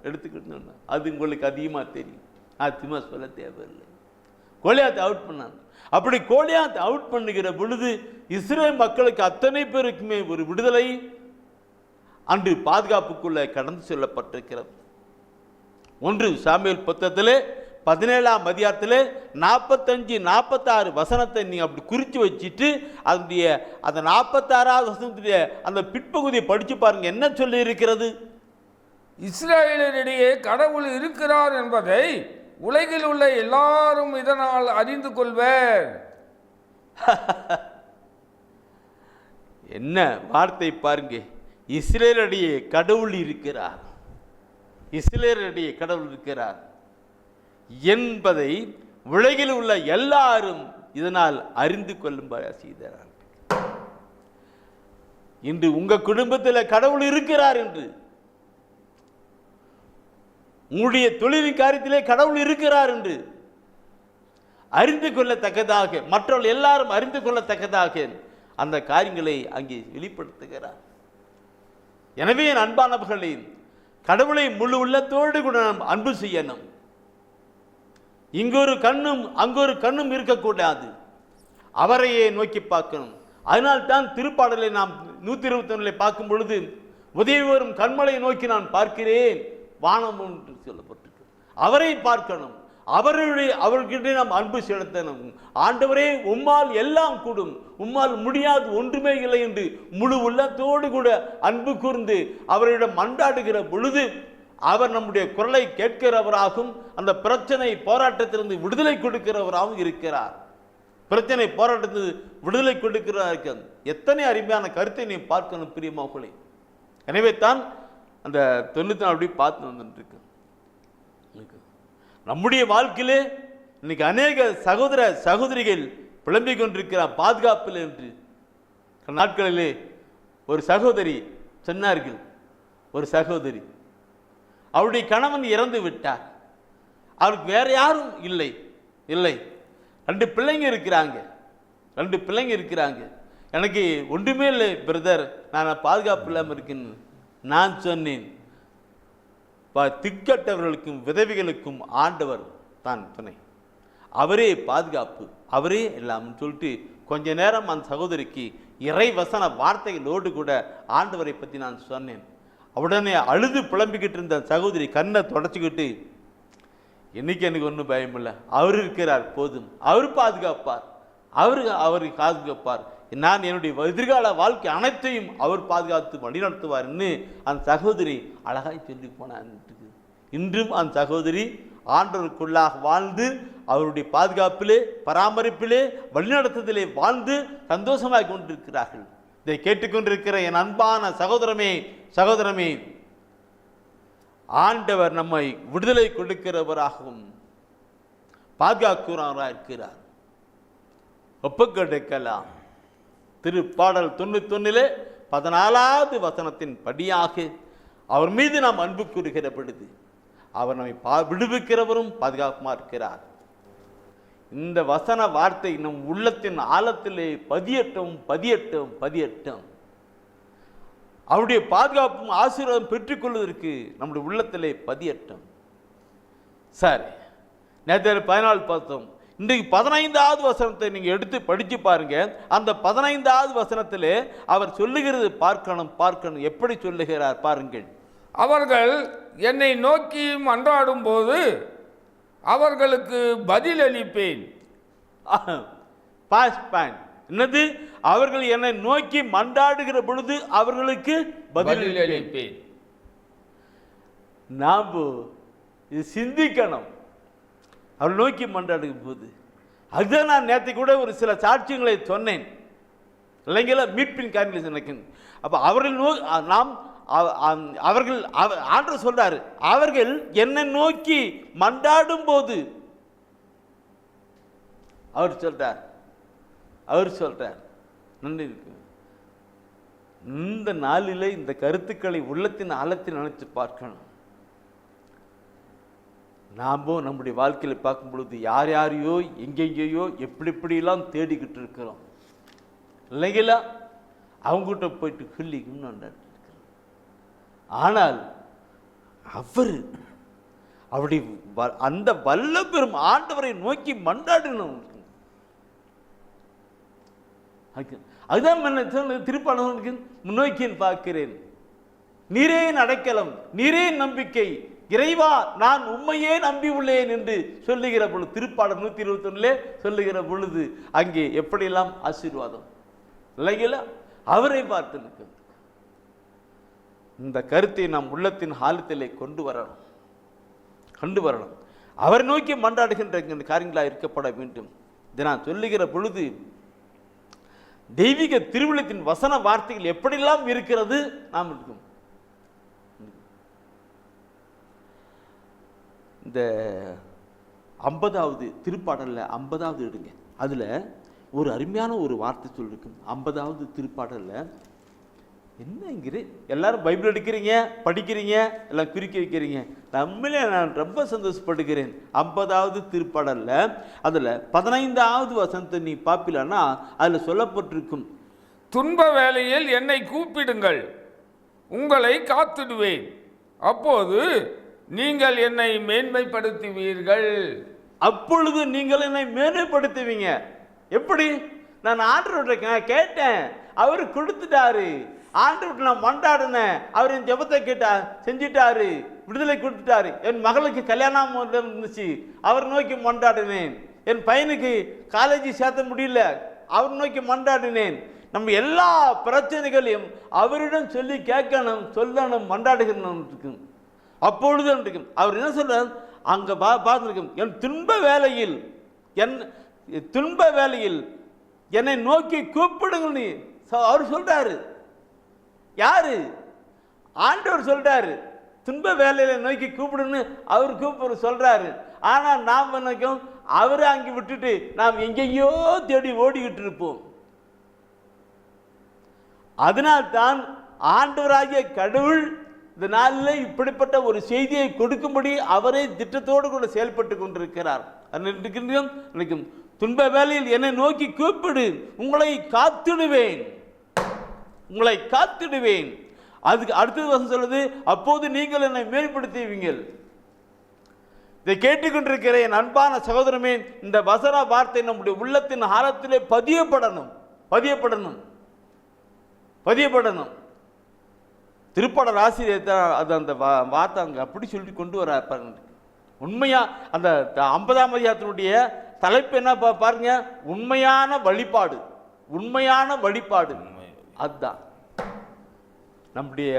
எடுத்துக்கிட்டு. அது உங்களுக்கு அதிகமாக தெரியும், அதிகமா சொல்ல தேவையில்லை. கோலியாத்தை அவுட் பண்ணான். அப்படி கோலியாத்தை அவுட் பண்ணுகிற பொழுது இஸ்ரேல் மக்களுக்கு அத்தனை பேருக்குமே ஒரு விடுதலை அன்று பாதுகாப்புக்குள்ள கடந்து செல்லப்பட்டிருக்கிறது. 1 சாமுவேல் புத்தகத்திலே 17ஆம் அதிகாரத்திலே 45-46 வசனத்தை நீங்க அப்படி குறித்து வச்சுட்டு அந்த 46வது வசனத்துடைய அந்த பிற்பகுதியை படிச்சு பாருங்க, என்ன சொல்லி இருக்கிறது? இஸ்ரவேலரிடையே கடவுள் இருக்கிறார் என்பதை உலகில் உள்ள எல்லாரும் இதனால் அறிந்து கொள்வர். என்ன வார்த்தை பாருங்க, இஸ்ரவேலரிடையே கடவுள் இருக்கிறார், இஸ்ரவேலரிடையே கடவுள் இருக்கிறார் என்பதை உலகில் உள்ள எல்லாரும் இதனால் அறிந்து கொள்ளும்படி செய்தார். இன்று உங்க குடும்பத்தில் கடவுள் இருக்கிறார் என்று, உங்களுடைய தொழிலின் காரியத்திலே கடவுள் இருக்கிறார் என்று அறிந்து கொள்ளத்தக்கதாக, மற்றவர்கள் எல்லாரும் அறிந்து கொள்ளத்தக்கதாக அந்த காரியங்களை அங்கே வெளிப்படுத்துகிறார். எனவே என் அன்பானவர்களே, கடவுளை முழு உள்ளத்தோடு கூட நாம் அன்பு செய்யணும். இங்கொரு கண்ணும் அங்கொரு கண்ணும் இருக்கக்கூடாது, அவரையே நோக்கி பார்க்கணும். அதனால்தான் திருப்பாடலை நாம் 121 பார்க்கும் பொழுது, உதவி வரும் கண்மலை நோக்கி நான் பார்க்கிறேன், வானம் என்று சொல்லப்பட்டிருக்கு. அவரை பார்க்கணும், அவர்கிட்ட நாம் அன்பு செலுத்தணும். ஆண்டவரே, உம்மால் எல்லாம் கூடும், உம்மால் முடியாது ஒன்றுமே இல்லை என்று முழு உள்ளத்தோடு கூட அன்பு கூர்ந்து அவரிடம் மன்றாடுகிற பொழுது அவர் நம்முடைய குரலை கேட்கிறவராகவும் அந்த பிரச்சனை போராட்டத்திலிருந்து விடுதலை கொடுக்கிறவராகவும் இருக்கிறார். பிரச்சனை போராட்டத்தில் விடுதலை கொடுக்கிறார். எத்தனை அருமையான கருத்தை நீ பார்க்கணும் பிரியமானவர்களே. எனவே தான் அந்த 94 அப்படி பார்த்து வந்துட்டுருக்கு. நம்முடைய வாழ்க்கையிலே இன்னைக்கு அநேக சகோதர சகோதரிகள் புலம்பிக் கொண்டிருக்கிறார் பாதுகாப்பில் என்று. நாட்களிலே ஒரு சகோதரி சொன்னார்கள், ஒரு சகோதரி அவருடைய கணவன் இறந்து விட்டார், அவருக்கு வேற யாரும் இல்லை இல்லை 2 பிள்ளைங்க இருக்கிறாங்க, 2 பிள்ளைங்க இருக்கிறாங்க, எனக்கு ஒன்றுமே இல்லை பிரதர், நான் பாதுகாப்பு இல்லாமல் இருக்கேன்னு நான் சொன்னேன். திக்கட்டவர்களுக்கும் விதவிகளுக்கும் ஆண்டவர் தான் துணை, அவரே பாதுகாப்பு, அவரே எல்லாம் சொல்லிட்டு கொஞ்ச நேரம் அந்த சகோதரிக்கு இறை வசன வார்த்தைகளோடு கூட ஆண்டவரை பற்றி நான் சொன்னேன். உடனே அழுது புலம்பிக்கிட்டு இருந்த சகோதரி கண்ணை தொடச்சிக்கிட்டு, இன்னைக்கு எனக்கு ஒன்றும் பயம் இல்லை, அவர் இருக்கிறார் போதும், அவர் பாதுகாப்பார், அவர் பாதுகாப்பார், நான் என்னுடைய எதிர்கால வாழ்க்கை அனைத்தையும் அவர் பாதுகாத்து வழிநடத்துவார்னு அந்த சகோதரி அழகாய் சொல்லி போனான். இன்றும் அந்த சகோதரி ஆண்டவருக்குள்ளாக வாழ்ந்து அவருடைய பாதுகாப்பிலே பராமரிப்பிலே வழிநடத்துதலே வாழ்ந்து சந்தோஷமாக கொண்டிருக்கிறார்கள். இதை கேட்டுக்கொண்டிருக்கிற என் அன்பான சகோதரமே சகோதரமே, ஆண்டவர் நம்மை விடுதலை கொடுக்கிறவராகவும் பாதுகாக்கிறவராக இருக்கிறார். ஒப்புக்கொடுக்கலாம். திருப்பாடல் 91 14வது வசனத்தின் படியாக அவர் மீது நாம் அன்பு கூறுகிற பொழுது அவர் நம்மை விடுவிக்கிறவரும் பாதுகாப்புமா இருக்கிறார். இந்த வசன வார்த்தை நம் உள்ளத்தின் ஆழத்திலே பதியட்டும் பதியட்டும் பதியட்டும். அவருடைய பாதுகாப்பும் ஆசீர்வாதம் பெற்றுக்கொள்வதற்கு நம்முடைய உள்ளத்திலே பதியட்டும். சரி, நேற்று 14 பார்த்தோம். இன்றைக்கு 15வது வசனத்தை நீங்க எடுத்து படிச்சு பாருங்க. அந்த 15வது வசனத்திலே அவர் சொல்லுகிறது பார்க்கணும். எப்படி சொல்லுகிறார் பாருங்கள். அவர்கள் என்னை நோக்கி மன்றாடும் போது அவர்களுக்கு பதில் அளிப்பேன். என்னது? அவர்கள் என்னை நோக்கி மன்றாடுகிற பொழுது அவர்களுக்கு பதில் அளிப்பேன். நாம் இது சிந்திக்கணும். அவர் நோக்கி மன்றாடுகும் போது அதுதான் நான் நேற்று கூட ஒரு சில சாட்சியங்களை சொன்னேன் இல்லைங்களா, மீட்பின் காரியங்களை சொன்னேன். அப்போ அவர்கள் ஆண்டவர் சொல்றாரு, அவர்கள் என்னை நோக்கி மன்றாடும் போது அவர் சொல்றார் நன்றி இருக்கு. இந்த நாளிலே இந்த கருத்துக்களை உள்ளத்தின் ஆழத்தில் நினைச்சு பார்க்கணும். நாமோ நம்முடைய வாழ்க்கையில் பார்க்கும் பொழுது யாரையோ எங்கெங்கேயோ எப்படிலாம் தேடிக்கிட்டு இருக்கிறோம் இல்லைங்களா, அவங்ககிட்ட போயிட்டு கிள்ளிக்கணும். ஆனால் அவருடைய அந்த வல்ல பெரும் ஆண்டவரை நோக்கி மன்றாடணும். அதுதான் திருப்பாளர்களுக்கு முன்னோக்கி பார்க்கிறேன். நீரே அடைக்கலம், நீரே நம்பிக்கை, இறைவா நான் உண்மையே நம்பி உள்ளேன் என்று சொல்லுகிற பொழுது திருப்பாடல் 121 சொல்லுகிற பொழுது அங்கே எப்படியெல்லாம் ஆசீர்வாதம் இல்லைங்களா, அவரை பார்த்து நிற்க. இந்த கருத்தை நாம் உள்ளத்தின் ஆழத்திலே கொண்டு வரணும். அவரை நோக்கி மன்றாடுகின்ற காரியங்களாக இருக்கப்பட வேண்டும். இதை நான் சொல்லுகிற பொழுது தெய்வீக திருவுள்ளத்தின் வசன வார்த்தைகள் எப்படியெல்லாம் இருக்கிறது நாம் இருக்கும். இந்த 50வது திருப்பாடலில் 50வது எடுங்க, அதில் ஒரு அருமையான ஒரு வார்த்தை சொல்லிருக்கும். 50வது திருப்பாடலில் என்னங்கிற எல்லாரும் பைபிள் எடுக்கிறீங்க, படிக்கிறீங்க, எல்லாம் குறிக்க வைக்கிறீங்க. நம்மளே நான் ரொம்ப சந்தோஷப்படுகிறேன். 50வது திருப்பாடலில் அதில் 15வது வசனத்தை நீ பார்ப்பிலன்னா அதில் சொல்லப்பட்டிருக்கும், துன்ப வேளையில் என்னை கூப்பிடுங்கள், உங்களை காத்திடுவேன், அப்போது நீங்கள் என்னை மேன்மைப்படுத்துவீர்கள். அப்பொழுது நீங்கள் என்னை மேன்மைப்படுத்துவீங்க. எப்படி? நான் ஆண்டவர்கிட்ட கேட்டேன், அவரு கொடுத்துட்டாரு. ஆண்டவர்கிட்ட நான் மன்றாடினேன், அவர் என் ஜெபத்தை கேட்டா செஞ்சிட்டாரு, விடுதலை கொடுத்துட்டாரு. என் மகளுக்கு கல்யாணம் இருந்துச்சு, அவர் நோக்கி மன்றாடினேன். என் பையனுக்கு காலேஜ் சேர்த்த முடியல, அவர் நோக்கி மன்றாடினேன். நம்ம எல்லா பிரச்சனைகளையும் அவரிடம் சொல்லி கேட்கணும், சொல்லணும், மன்றாடுகிறோம். அப்பொழுது அவர் என்ன சொல்றார் அங்க பார்த்துருக்கும், என் துன்ப வேளையில் என்னை நோக்கி கூப்பிடுங்க. அவர் சொல்றாரு. யாரு? ஆண்டவர் சொல்றாரு, துன்ப வேலையில நோக்கி கூப்பிடுன்னு அவர் கூப்பிட சொல்றாரு. ஆனா நாம் நினைக்கும் அவரை அங்கே விட்டுட்டு நாம் எங்கேயோ தேடி ஓடிக்கிட்டு இருப்போம். அதனால்தான் ஆண்டவராகிய கடவுள் இந்த நாளில் இப்படிப்பட்ட ஒரு செய்தியை கொடுக்கும்படி அவரே திட்டத்தோடு கூட செயல்பட்டு கொண்டிருக்கிறார். நினைக்கும் துன்ப வேலையில் என்னை நோக்கி கூப்பிடு, உங்களை காத்திடுவேன், உங்களை காத்திடுவேன். அதுக்கு அடுத்தது வசனம் சொல்லுது, அப்போது நீங்கள் என்னை மேம்படுத்துவீங்கள். இதை கேட்டுக்கொண்டிருக்கிற என் அன்பான சகோதரமே, இந்த வசன வார்த்தை நம்முடைய உள்ளத்தின் ஆழத்திலே பதியப்படணும், பதியப்படணும், பதியப்படணும். திருப்பாடல் ஆசிரியர் தான் அது அந்த வார்த்தை அங்கே அப்படி சொல்லி கொண்டு வர உண்மையா. அந்த 50ஆம் அதிகாரத்தினுடைய தலைப்பு என்ன பாருங்க, உண்மையான வழிபாடு, உண்மையான வழிபாடு. அதுதான் நம்முடைய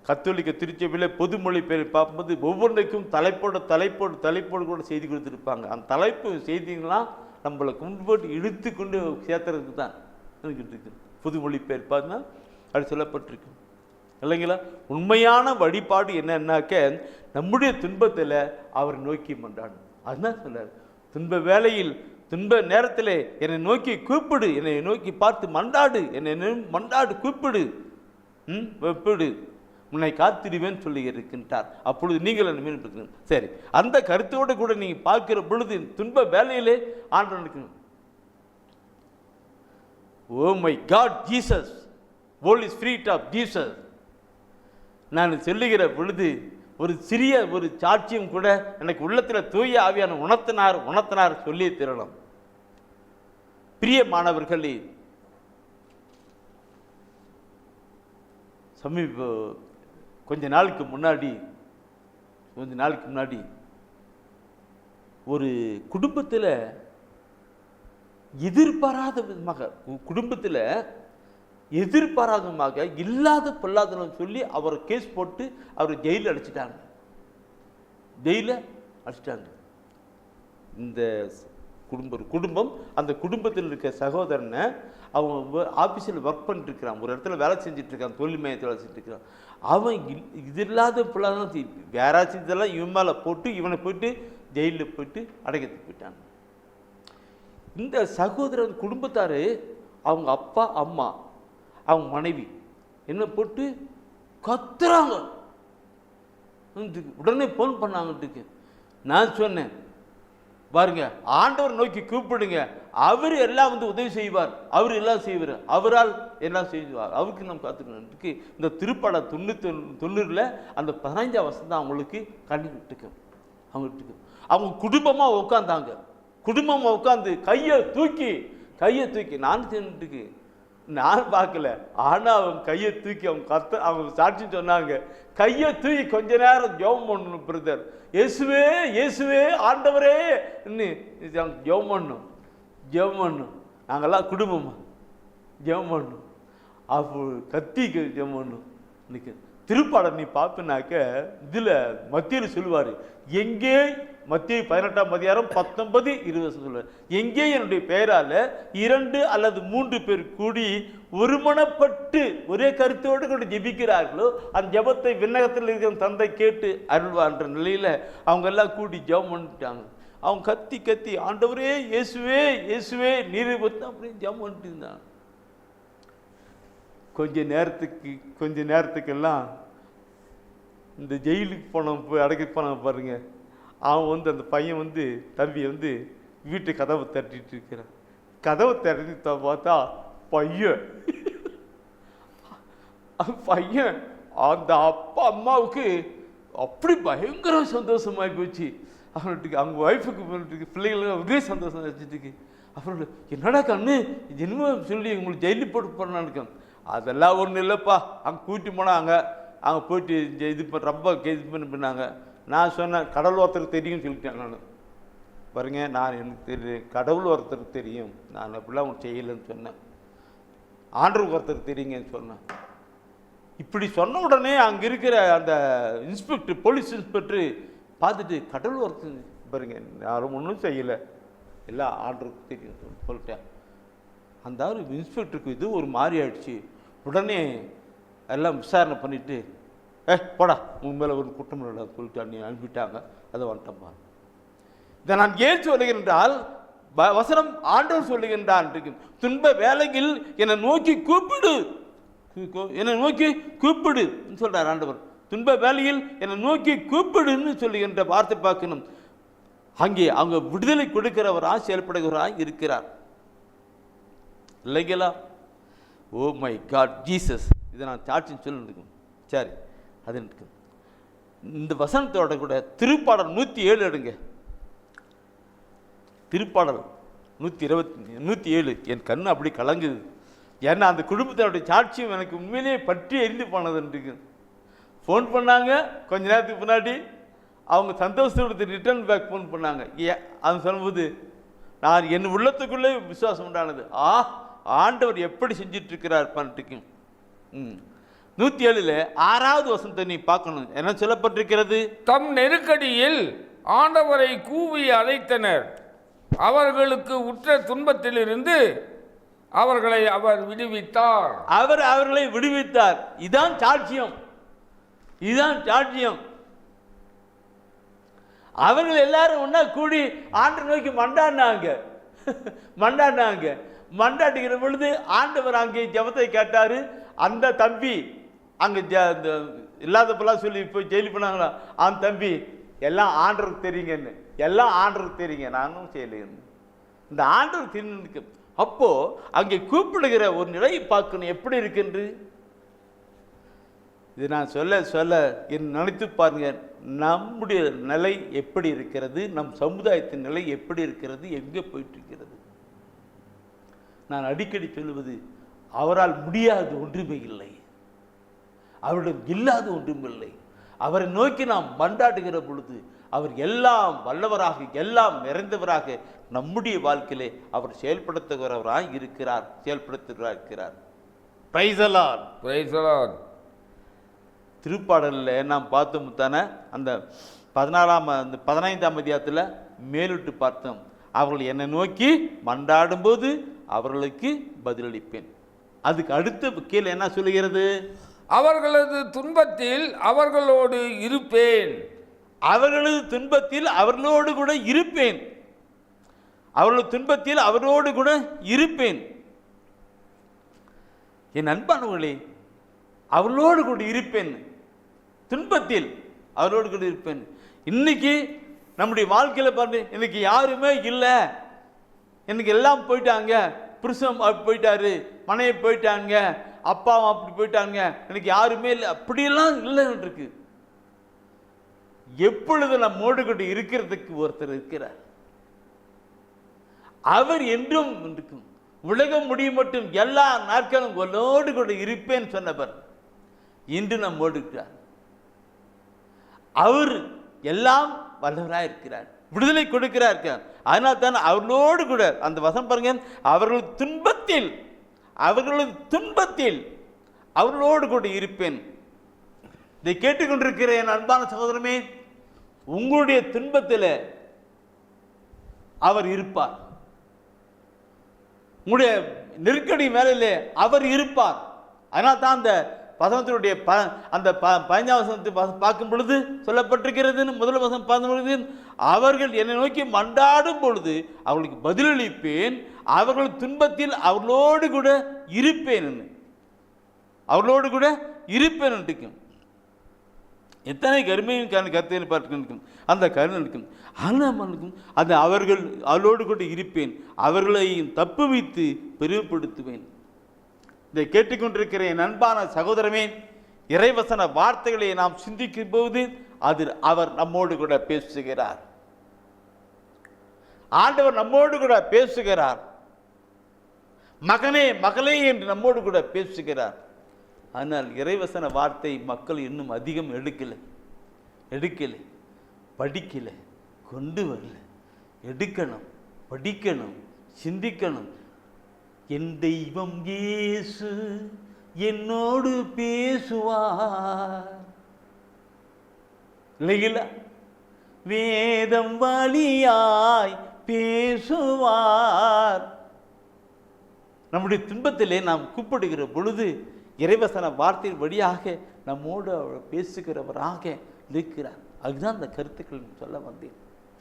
கத்தோலிக்க திருச்சபையில் பொதுமொழி பேர் பார்க்கும்போது ஒவ்வொன்றைக்கும் தலைப்போடு கூட செய்தி கொடுத்துருப்பாங்க. அந்த தலைப்பு செய்திங்களாம் நம்மளை கொண்டு போட்டு இழுத்து கொண்டு சேர்த்துறதுக்கு தான் இருக்கு. புதுமொழி பேர் பார்த்தா அது சொல்லப்பட்டிருக்கு இல்லைங்களா. உண்மையான வழிபாடு என்னன்னாக்க நம்முடைய துன்பத்தில் அவர் நோக்கி மன்றாடும். அதுதான் சொல்றார், துன்ப வேளையில் துன்ப நேரத்தில் என்னை நோக்கி கூப்பிடு, என்னை நோக்கி பார்த்து மன்றாடு, என்னை மன்றாடு கூப்பிடு, வெப்பிடு, உன்னை காத்திடுவேன்னு சொல்லி இருக்கின்றார். அப்பொழுது நீங்கள் என்ன மீன். சரி, அந்த கருத்தோடு கூட நீங்கள் பார்க்கிற பொழுது துன்ப வேலையிலே ஆண்டவனுக்கு oh my God Jesus, Holy Spirit of Jesus நான் சொல்லுகிற பொழுது ஒரு சிறிய ஒரு சாட்சியம் கூட எனக்கு உள்ளத்தில் தூய ஆவியான உணர்த்தினார் சொல்லி தரணும். பிரிய மாணவர்களே, கொஞ்ச நாளுக்கு முன்னாடி ஒரு குடும்பத்தில் எதிர்பாராத விதமாக இல்லாத பொல்லாதன்னு சொல்லி அவரை கேஸ் போட்டு அவர் ஜெயிலில் அடைச்சிட்டாங்க. இந்த குடும்பம் அந்த குடும்பத்தில் இருக்க சகோதரனை அவங்க ஆஃபீஸில் ஒர்க் பண்ணிட்டு இருக்கிறான், ஒரு இடத்துல வேலை செஞ்சுட்டு இருக்கான், தொழில் மையத்தில் வேலை செஞ்சுட்டு இருக்கிறான். அவன் இது இல்லாத பொல்லாத வேறாச்சும் இதெல்லாம் இவன் மேலே போட்டு இவனை போயிட்டு ஜெயிலில் போயிட்டு அடைக்கிறதுக்கு போயிட்டாங்க. இந்த சகோதரன் குடும்பத்தார், அவங்க அப்பா அம்மா அவங்க மனைவி என்ன போட்டு கத்துறாங்க. உடனே ஃபோன் பண்ணாங்கட்டுக்கு. நான் சொன்னேன், பாருங்க, ஆண்டவர் நோக்கி கூப்பிடுங்க, அவர் எல்லாம் உதவி செய்வார், அவர் எல்லாம் செய்வார், அவரால் எல்லாம் செய்வார், அவருக்கு நம்ம காத்துக்கணுக்கு. இந்த திருப்பாடல் 90 அந்த 15ஆம் வசனம் தான் அவங்களுக்கு கண்ணி விட்டுக்கு. அவங்க குடும்பமாக உட்காந்து கையை தூக்கி நான் பார்க்கல. ஆனால் அவங்க கையை தூக்கி அவங்க சாட்சி சொன்னாங்க, கையை தூக்கி கொஞ்ச நேரம் ஜெபம் பண்ணணும் பிரதர், இயேசுவே ஆண்டவரே ஜெபம் பண்ணணும். நாங்கெல்லாம் குடும்பமா ஜெபம் பண்ணணும். அப்போ கத்திக்கு ஜெபம் பண்ணணும். இன்னைக்கு திருப்பாடல் நீ பார்ப்பினாக்க இதில் மத்தியில் சொல்லுவார், எங்கே மத்திய 18ஆம் அதிகாரம் 19, 20 சொல்லுவார், எங்கே என்னுடைய பெயரால் 2 அல்லது 3 பேர் கூடி ஒருமனப்பட்டு ஒரே கருத்தோடு கூட ஜெபிக்கிறார்களோ அந்த ஜெபத்தை விண்ணகத்தில் இருக்கிற தந்தை கேட்டு அருள்வான்ற நிலையில் அவங்க எல்லாம் கூடி ஜெபம் பண்ணிட்டாங்க. அவங்க கத்தி ஆண்டவரே இயேசுவே நீரை பற்றி அப்படின்னு ஜெபம் பண்ணிட்டு இருந்தாங்க. கொஞ்ச நேரத்துக்கெல்லாம் இந்த ஜெயிலுக்கு போய் அடைக்க போனாங்க பாருங்க. அவன் அந்த பையன் தம்பி வீட்டு கதவை தட்டிட்டு இருக்கிறான். கதவை தட்டி பார்த்தா பையன் அந்த அப்பா அம்மாவுக்கு அப்படி பயங்கர சந்தோஷமாகி போச்சு. அவனுக்கு அவங்க ஒய்ஃபுக்கு பிள்ளைகளுக்கு ஒரே சந்தோஷம் வச்சுட்டு அப்புறம் என்னடா கண்ணு என்னமோ சொல்லி உங்களுக்கு ஜெயிலு போட்டு போனான்னு. அதெல்லாம் ஒன்றும் இல்லைப்பா, அங்கே கூட்டி போனாங்க, அங்கே போயிட்டு ரொம்ப பண்ணாங்க. நான் சொன்னேன், கடவுள் ஒருத்தருக்கு தெரியும்னு சொல்லிட்டேன். நான் பாருங்க, எனக்கு தெரியும், கடவுள் ஒருத்தருக்கு தெரியும், நான் அப்படிலாம் ஒன்று செய்யலைன்னு சொன்னேன். ஆண்டவருக்கு ஒருத்தருக்கு தெரியுங்கன்னு சொன்னேன். இப்படி சொன்ன உடனே அங்கே இருக்கிற அந்த இன்ஸ்பெக்டர், போலீஸ் இன்ஸ்பெக்டர் பார்த்துட்டு, கடவுள் ஒருத்தர் பாருங்க, யாரும் ஒன்றும் செய்யலை, எல்லாம் ஆண்டவருக்கு தெரியும் சொல்லிட்டேன். அந்த இன்ஸ்பெக்டருக்கு இது ஒரு மாதிரி ஆயிடுச்சு. உடனே எல்லாம் விசாரணை பண்ணிவிட்டு போடா உன் மேலே ஒரு குற்றம் இல்லை சொல்லிட்டு நீ அனுப்பிட்டாங்க, அதை வந்துட்டப்பா. இதை நான் ஏன் சொல்லுகிறேன் என்றால், வசனம் ஆண்டவர் சொல்லுகின்றான், துன்ப வேளையில் என்னை நோக்கி கூப்பிடு, என்னை நோக்கி கூப்பிடு சொல்றார் ஆண்டவர். துன்ப வேளையில் என்னை நோக்கி கூப்பிடுன்னு சொல்லுகின்ற வார்த்தை பார்க்கணும். அங்கே அவங்க விடுதலை கொடுக்கிறவராக செயல்படுகிறவராக இருக்கிறார் இல்லைங்களா? ஓ மை காட் ஜீசஸ், இதை நான் சாட்சின்னு சொல்லிருக்கேன். சரி, அது இருக்கு. இந்த வசனத்தோட கூட திருப்பாடல் 107 எடுங்க. திருப்பாடல் 107 என் கண்ணு அப்படி கலங்குது. ஏன்னா அந்த குடும்பத்தினுடைய சாட்சியம் எனக்கு உண்மையிலேயே பற்றி எரிந்து போனதுன்றது. ஃபோன் பண்ணாங்க கொஞ்ச நேரத்துக்கு முன்னாடி, அவங்க சந்தோஷத்தோடு ரிட்டர்ன் பேக் ஃபோன் பண்ணாங்க. அது சொல்லும்போது நான் என் உள்ளத்துக்குள்ளே விசுவாசம் உண்டானது. ஆண்டவர் எப்படி செஞ்சிட்டு இருக்கிறார் பண்ணிட்டு. 107 6வது வசனத்தை நீ பார்க்கணும். என்ன சொல்லப்பட்டிருக்கிறது? தம் நெருக்கடியில் ஆண்டவரை கூவி அழைத்தனர், அவர்களுக்கு உற்ற துன்பத்திலிருந்து அவர்களை அவர் விடுவித்தார். அவர்களை விடுவித்தார். இதான் சாட்சியம், இதுதான் சாட்சியம். அவர்கள் எல்லாரும் ஒன்னா கூடி ஆண்டவர் நோக்கி மண்டாடுகிற பொழுது ஆண்டவர் அங்கே ஜெபத்தை கேட்டாரு. அந்த தம்பி அங்கே இல்லாதப்பெல்லாம் சொல்லி போய் ஜெயிலி பண்ணாங்களா, அந்த தம்பி எல்லாம் ஆண்டவருக்கு தெரியுங்கன்னு, எல்லாம் ஆண்டவருக்கு தெரியுங்க, நானும் செய்யலைன்னு. இந்த ஆண்டவர் தெரிஞ்சு அப்போ அங்கே கூப்பிடுகிற ஒரு நிலையை பார்க்கணும் எப்படி இருக்குன்று. இது நான் சொல்ல நினைத்து பாருங்க, நம்முடைய நிலை எப்படி இருக்கிறது, நம் சமுதாயத்தின் நிலை எப்படி இருக்கிறது, எங்கே போயிட்டு இருக்கிறது. நான் அடிக்கடி சொல்லுவது, அவரால் முடியாது ஒன்றுமே இல்லை, அவரிடம் இல்லாத ஒன்றுமில்லை. அவரை நோக்கி நாம் மன்றாடுகிற பொழுது அவர் எல்லாம் வல்லவராக, எல்லாம் நிறைந்தவராக நம்முடைய வாழ்க்கையிலே அவர் செயல்படுத்துகிறவராக இருக்கிறார். Praise the Lord, praise the Lord. திருப்பாடலில் நாம் பார்த்தோம் தானே, அந்த 15ஆம் அதிகாரத்தில் மேலிட்டு பார்த்தோம், அவர்கள் என்னை நோக்கி மன்றாடும்போது அவர்களுக்கு பதிலளிப்பேன். அதுக்கு அடுத்த கீழே என்ன சொல்லுகிறது? அவர்களது துன்பத்தில் அவர்களோடு இருப்பேன். அவர்களது துன்பத்தில் அவர்களோடு கூட இருப்பேன். அவர்களது துன்பத்தில் அவர்களோடு கூட இருப்பேன். என் அன்பானவர்களே, அவர்களோடு கூட இருப்பேன், துன்பத்தில் அவரோடு கூட இருப்பேன். இன்னைக்கு நம்முடைய வாழ்க்கையில் பாருங்க, இன்னைக்கு யாருமே இல்லை, எனக்கு எல்லாம் போயிட்டாங்க, புருஷன் போயிட்டாரு, மனைவி போயிட்டாங்க, அப்பா அப்படி போயிட்டாங்க, எனக்கு யாருமே இல்லை, அப்படியெல்லாம் இல்லைன்னு இருக்கு. எப்பொழுது நம்மோடு கூட இருக்கிறதுக்கு ஒருத்தர் இருக்கிறார், அவர் என்றும் இருக்கும். உலகம் முடியும் மட்டும் எல்லா நாட்களும் உன்னோடு கூட இருப்பேன் சொன்னவர் இன்று நம்மோடு இருக்கிறார். அவர் எல்லாம் வல்லவராக இருக்கிறார், விடுதலை கொடுக்கிறார். அதனால தான் அவர்களோடு கூட அந்த வசனம் பாருங்க, அவர்களது துன்பத்தில் அவர்களோடு கூட இருப்பேன். இதை கேட்டுக்கொண்டிருக்கிற என் அன்பான சகோதரமே, உங்களுடைய துன்பத்தில் அவர் இருப்பார், உங்களுடைய நெருக்கடி மேலே அவர் இருப்பார். அதனால தான் அந்த வசனத்தினுடைய அந்த 15ஆம் வசனத்தை பார்க்கும் பொழுது சொல்லப்பட்டிருக்கிறது, முதல் வசனம் பார்க்கும் பொழுது, அவர்கள் என்னை நோக்கி மன்றாடும் பொழுது அவர்களுக்கு பதிலளிப்பேன், அவர்கள் துன்பத்தில் அவர்களோடு கூட இருப்பேன், அவர்களோடு கூட இருப்பேன் இருக்கும். எத்தனை கருமையின் கருத்தை பார்க்கும், அந்த கருணை இருக்கும். அந்த அவர்களோடு கூட இருப்பேன், அவர்களையும் தப்புவித்து பெருமைப்படுத்துவேன். இதை கேட்டுக்கொண்டிருக்கிற என் அன்பான சகோதரமே, இறைவசன வார்த்தைகளை நாம் சிந்திக்கும் போது அதில் அவர் நம்மோடு கூட பேசுகிறார். ஆண்டவர் நம்மோடு கூட பேசுகிறார். மகனே மகளே என்று நம்மோடு கூட பேசுகிறார். ஆனால் இறைவசன வார்த்தை மக்கள் இன்னும் அதிகம் எடுக்கல, படிக்கல, கொண்டு வரல. எடுக்கணும், படிக்கணும், சிந்திக்கணும். என் தெய்வம் இயேசு என்னோடு பேசுவார் இல்லைங்களா? வேதம் வழியாய் பேசுவார். நம்முடைய துன்பத்திலே நாம் கூப்பிடுகிற பொழுது இறைவசன வார்த்தையின் வழியாக நம்மோடு அவர் பேசுகிறவராக இருக்கிறார். அதுதான் அந்த கருத்துக்கள் சொல்ல வந்தேன்.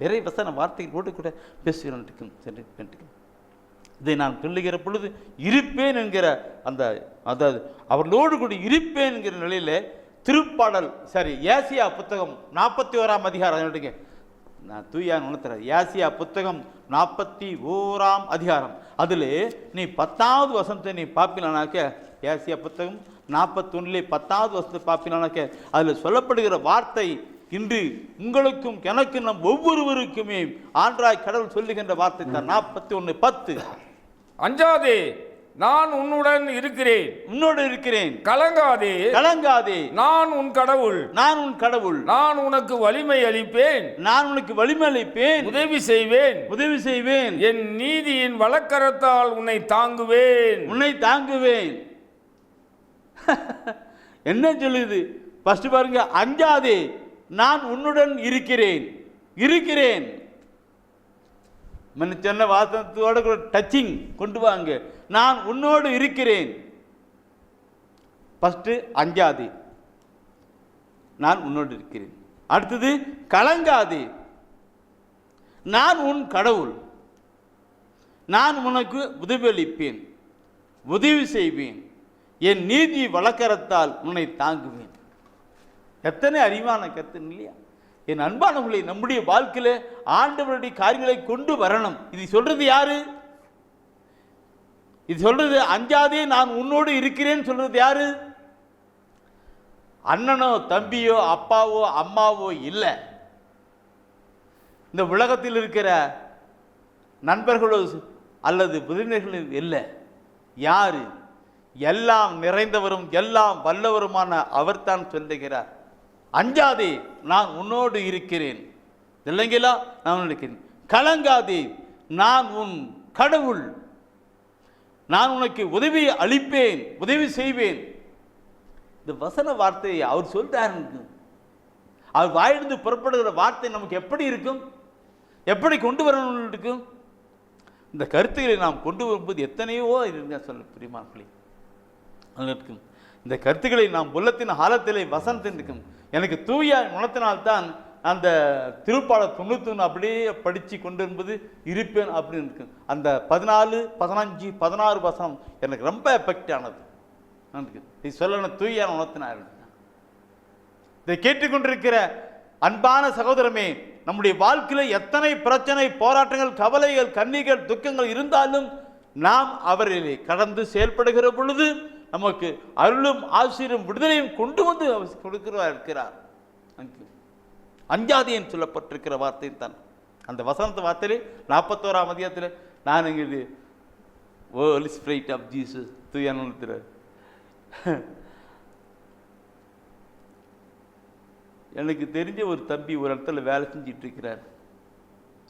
இறைவசன வார்த்தைகளோடு கூட பேசுகிறேன். இதை நான் சொல்லுகிற பொழுது இருப்பேன் என்கிற அதாவது அவர்களோடு கூட இருப்பேன் என்கிற நிலையில் திருப்பாடல் ஏசியா புத்தகம் 41ஆம் அதிகாரம் நான் தூயான் உணர்த்துறேன். ஏசியா புத்தகம் 41ஆம் அதிகாரம் அதில் நீ 10வது வசனத்தை நீ பார்ப்பினானாக்க, ஏசியா புத்தகம் 41 10வது வசனத்தை பார்ப்பினானாக்க அதில் சொல்லப்படுகிற வார்த்தை இன்று உங்களுக்கும் எனக்கு நம் ஒவ்வொருவருக்குமே ஆண்டவராய் கடவுள் சொல்லுகின்ற வார்த்தை தான். 41:10 அஞ்சாதே, நான் உன்னுடன் இருக்கிறேன், உன்னோடு இருக்கிறேன். கலங்காதே, கலங்காதே, நான் உன் கடவுள், நான் உன் கடவுள். நான் உனக்கு வலிமை அளிப்பேன், நான் உனக்கு வலிமை அளிப்பேன், உதவி செய்வேன், உதவி செய்வேன். என் நீதியின் வலக்கரத்தால் உன்னை தாங்குவேன், உன்னை தாங்குவேன். என்ன சொல்லுது? ஃபர்ஸ்ட் பாருங்க, அஞ்சாதே, நான் உன்னுடன் இருக்கிறேன். இருக்கிறேன் சொன்ன வாசனத்தோட கூட டச்சிங் கொண்டு வாங்க. நான் உன்னோடு இருக்கிறேன். ஃபர்ஸ்ட் அஞ்சாதே, நான் உன்னோடு இருக்கிறேன். அடுத்தது கலங்காதே, நான் உன் கடவுள், நான் உனக்கு உதவி அளிப்பேன், உதவி செய்வேன், என் நீதி வழக்கரத்தால் உன்னை தாங்குவேன். எத்தனை அறிவான கருத்து இல்லையா? என் அன்பானவர்களை, நம்முடைய வாழ்க்கையில ஆண்டவருடைய காரியங்களை கொண்டு வரணும். இது சொல்றது யாரு? இது சொல்றது அஞ்சாதே, நான் உன்னோடு இருக்கிறேன் சொல்றது யாரு? அண்ணனோ தம்பியோ அப்பாவோ அம்மாவோ இல்லை. இந்த உலகத்தில் இருக்கிற நண்பர்களோ அல்லது விருந்தினர்களும் இல்லை. யாரு? எல்லாம் நிறைந்தவரும் எல்லாம் வல்லவருமான அவர்தான் சொல்லுகிறார், அஞ்சாதே, நான் உன்னோடு இருக்கிறேன். இல்லைங்களா? நான் இருக்கிறேன். கலங்காதே, நான் உன் கடவுள், நான் உனக்கு உதவி அளிப்பேன், உதவி செய்வேன். இந்த வசன வார்த்தையை அவர் சொல்றாரு. அவர் வாயிலிருந்து புறப்படுகிற வார்த்தை நமக்கு எப்படி இருக்கும்? எப்படி கொண்டு வரணும் இருக்கும்? இந்த கருத்துக்களை நாம் கொண்டு வரும்போது எத்தனையோ சொல்ல பிரியமானவர்களே இருக்கும். இந்த கருத்துக்களை நாம் உள்ளத்தின் ஆழத்திலே வசனத்தின் இருக்கும். எனக்கு தூய உணர்த்தினால்தான் அந்த திருப்பாடல் 91 அப்படியே படித்து கொண்டு என்பது இருப்பேன் அப்படின்னு இருக்கு. அந்த 14, 15, 16 வசனம் எனக்கு ரொம்ப எஃபெக்ட் ஆனது. இது சொல்லணும், தூய உணர்த்தினார். இதை கேட்டுக்கொண்டிருக்கிற அன்பான சகோதரமே, நம்முடைய வாழ்க்கையில் எத்தனை பிரச்சனை, போராட்டங்கள், கவலைகள், கண்ணீர்கள், துக்கங்கள் இருந்தாலும் நாம் அவரிலே கடந்து செயல்படுகிற பொழுது நமக்கு அருளும் ஆசிரியும் விடுதலையும் கொண்டு வந்து கொடுக்கிறவா இருக்கிறார். அஞ்சாதேன்னு சொல்லப்பட்டிருக்கிற வார்த்தை தான் அந்த வசனத்து வார்த்தையிலே 41ஆம் அதிகாரத்தில் நான் இங்கே ஹோலி ஸ்பிரிட் ஆஃப் ஜீசஸ் தூயானுத்திர எனக்கு தெரிஞ்ச ஒரு தம்பி ஒரு இடத்துல வேலை செஞ்சிட்டு இருக்கிறார்.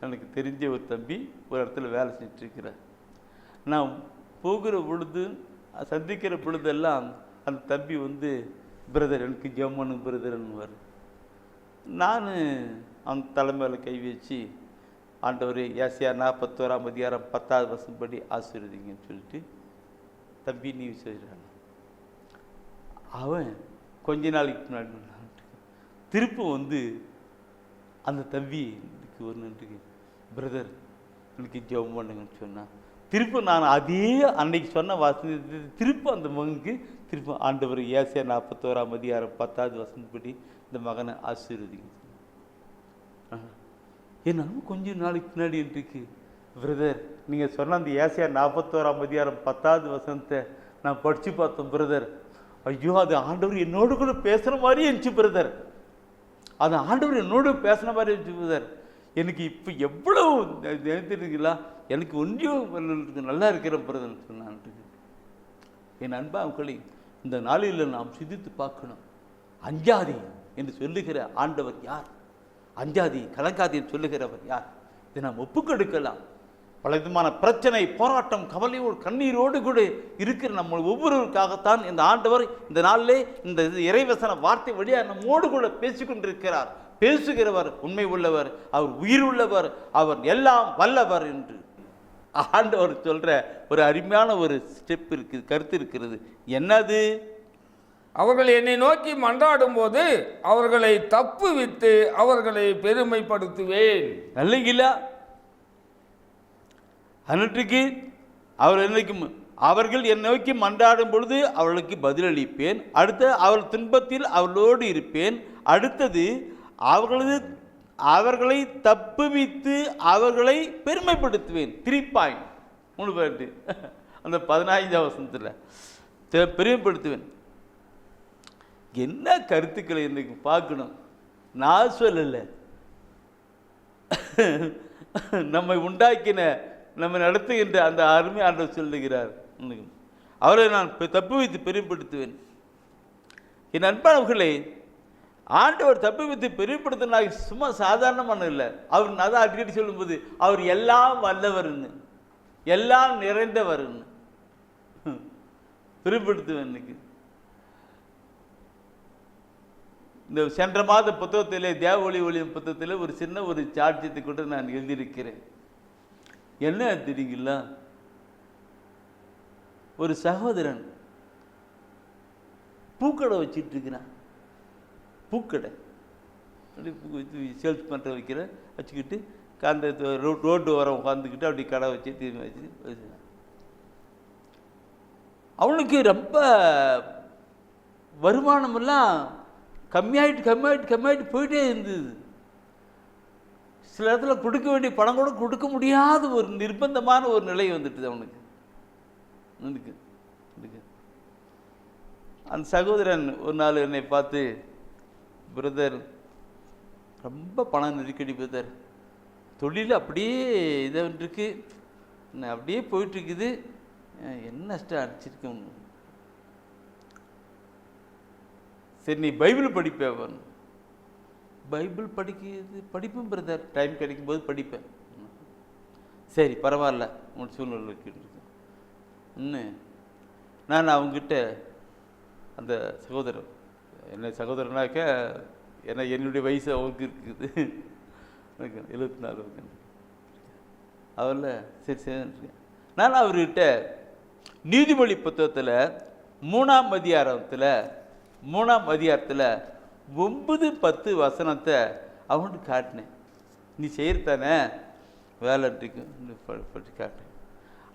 எனக்கு தெரிஞ்ச ஒரு தம்பி ஒரு இடத்துல வேலை செஞ்சுட்டு இருக்கிறார். நான் போகிற பொழுது சந்திக்கிற பொழுதெல்லாம் அந்த தம்பி வந்து பிரதர் எனக்கு ஜெர்மனு பிரதர்ன்னுவார். நான் அந்த தலைமையில் கை வச்சு ஆண்டவர் ஏசியா 41ஆம் அதிகாரம் 10வது வசனம் படி ஆசீர்வதிங்கன்னு சொல்லிட்டு தம்பி நீ சொல்கிறான். அவன் கொஞ்ச நாளைக்கு முன்னாடி திருப்ப வந்து அந்த தம்பிக்கு ஒரு நன்றிக்கு பிரதர் எனக்கு ஜெபம் பண்ணுங்கன்னு சொன்னான். திருப்ப நான் அதே அன்னைக்கு சொன்ன வாசனை திருப்ப அந்த மகனுக்கு திருப்ப ஆண்டவர் ஏசியா 41ஆம் அதிகாரம் 10வது வசனப்படி இந்த மகனை ஆசீர்வதிங்க. என்னாலும் கொஞ்சம் நாளைக்கு பின்னாடி இருக்கு பிரதர் நீங்கள் சொன்ன அந்த ஏசியா 41ஆம் அதிகாரம் 10வது வசனத்தை நான் படித்து பார்த்தோம் பிரதர். ஐயோ, அது ஆண்டவர் என்னோடு கூட பேசுகிற மாதிரி இருந்துச்சு பிரதர். அது ஆண்டவர் என்னோடு பேசுன மாதிரி இருந்துச்சு பிரதர். எனக்கு இப்போ எவ்வளவு நினைத்துருக்கீங்களா, எனக்கு ஒன்றியும் நல்லா இருக்கிற பிரதர் சொன்னான். என் அன்பா அவங்களே, இந்த நாளில் நாம் சிந்தித்து பார்க்கணும். அஞ்சாதி என்று சொல்லுகிற ஆண்டவர் யார்? அஞ்சாதி கலங்காதி என்று சொல்லுகிறவர் யார்? இதை நாம் ஒப்புக்கொடுக்கலாம். பல விதமான பிரச்சனை, போராட்டம், கவலையோடு கண்ணீரோடு கூட இருக்கிற நம்ம ஒவ்வொருவருக்காகத்தான் இந்த ஆண்டவர் இந்த நாளிலே இந்த இறைவசன வார்த்தை வழியாக நம்மோடு கூட பேசிக்கொண்டிருக்கிறார். பேசுகிறவர் உண்மை உள்ளவர், அவர் உயிர் உள்ளவர், அவர் எல்லாம் வல்லவர் என்று ஆண்டவர் சொல்ற ஒரு அருமையான ஒரு ஸ்டெப் இருக்குது, கருத்து இருக்கிறது. என்னது? அவர்கள் என்னை நோக்கி மன்றாடும் போது அவர்களை தப்புவித்து அவர்களை பெருமைப்படுத்துவேன். நல்லீங்களா? அன்றைக்கு அவர்கள் என்னை நோக்கி மன்றாடும் பொழுது அவர்களுக்கு பதிலளிப்பேன். அடுத்து அவர்கள் துன்பத்தில் அவர்களோடு இருப்பேன். அடுத்தது அவர்களை தப்புவித்து அவர்களை பெருமைப்படுத்துவேன். 3 அந்த 15 வசனத்தில் பெருமைப்படுத்துவேன். என்ன கருத்துக்களை இன்னைக்கு பார்க்கணும். நான் சொல்லலை, நம்மை உண்டாக்கின நம்ம நடத்துகின்ற அந்த அருமை ஆண்டவர் சொல்லுகிறார். அவரை நான் தப்பு வைத்து பெருமைப்படுத்துவேன். என் அன்பானவர்களே, ஆண்டவர் தப்பு வைத்து பெருமைப்படுத்தினா சும்மா சாதாரணமான இல்லை. அவர் அதான் அடிக்கடி சொல்லும்போது அவர் எல்லாம் வல்லவர்னு, எல்லாம் நிறைந்தவர்னு பெருமைப்படுத்துவேன். இன்னைக்கு இந்த சென்ற மாத புத்தகத்திலே, தேவ ஒளியும் புத்தகத்தில் ஒரு சின்ன ஒரு சாட்சியத்தை கூட நான் எழுதியிருக்கிறேன். என்ன தெரியுங்களா? ஒரு சகோதரன் பூக்கடை வச்சுட்டு இருக்கிறான். பூக்கடை சேல்ஸ் பண்ணுற வச்சுக்கிட்டு அந்த ரோட்டு ஓரம் உட்காந்துக்கிட்டு அப்படி கடை வச்சு திரும்பி வச்சு அவனுக்கு ரொம்ப வருமானமெல்லாம் கம்மியாயிட்டு போயிட்டே இருந்தது. சில இடத்துல கொடுக்க வேண்டிய பணம் கூட கொடுக்க முடியாத ஒரு நிர்பந்தமான ஒரு நிலை வந்துட்டுது அவனுக்கு. அந்த சகோதரன் ஒரு நாள் என்னை பார்த்து, பிரதர் ரொம்ப பணம் நெருக்கடி பிரதர், தொழில் அப்படியே இருக்கு, அப்படியே போயிட்டுருக்குது, என்ன நஷ்டம் அடிச்சிருக்கேன். சரி நீ பைபிள் படிப்பேன். பைபிள் படிப்பேன் பிரதர், டைம் கிடைக்கும் போது படிப்பேன். சரி பரவாயில்ல, உன் சூழ்நிலை இன்னும் நான் அவங்ககிட்ட அந்த சகோதரன், என்ன சகோதரனாக்க ஏன்னா என்னுடைய வயசு அவருக்கு இருக்குது, எனக்கு 74. அவரில் சரி சரி நான் அவர்கிட்ட நீதிமொழி புத்தகத்தில் 3ஆம் அதிகாரத்தில் 9-10 வசனத்தை அவனுக்கு காட்டினேன். நீ செய்யறதானே வேலைக்கு படி காட்டினேன்.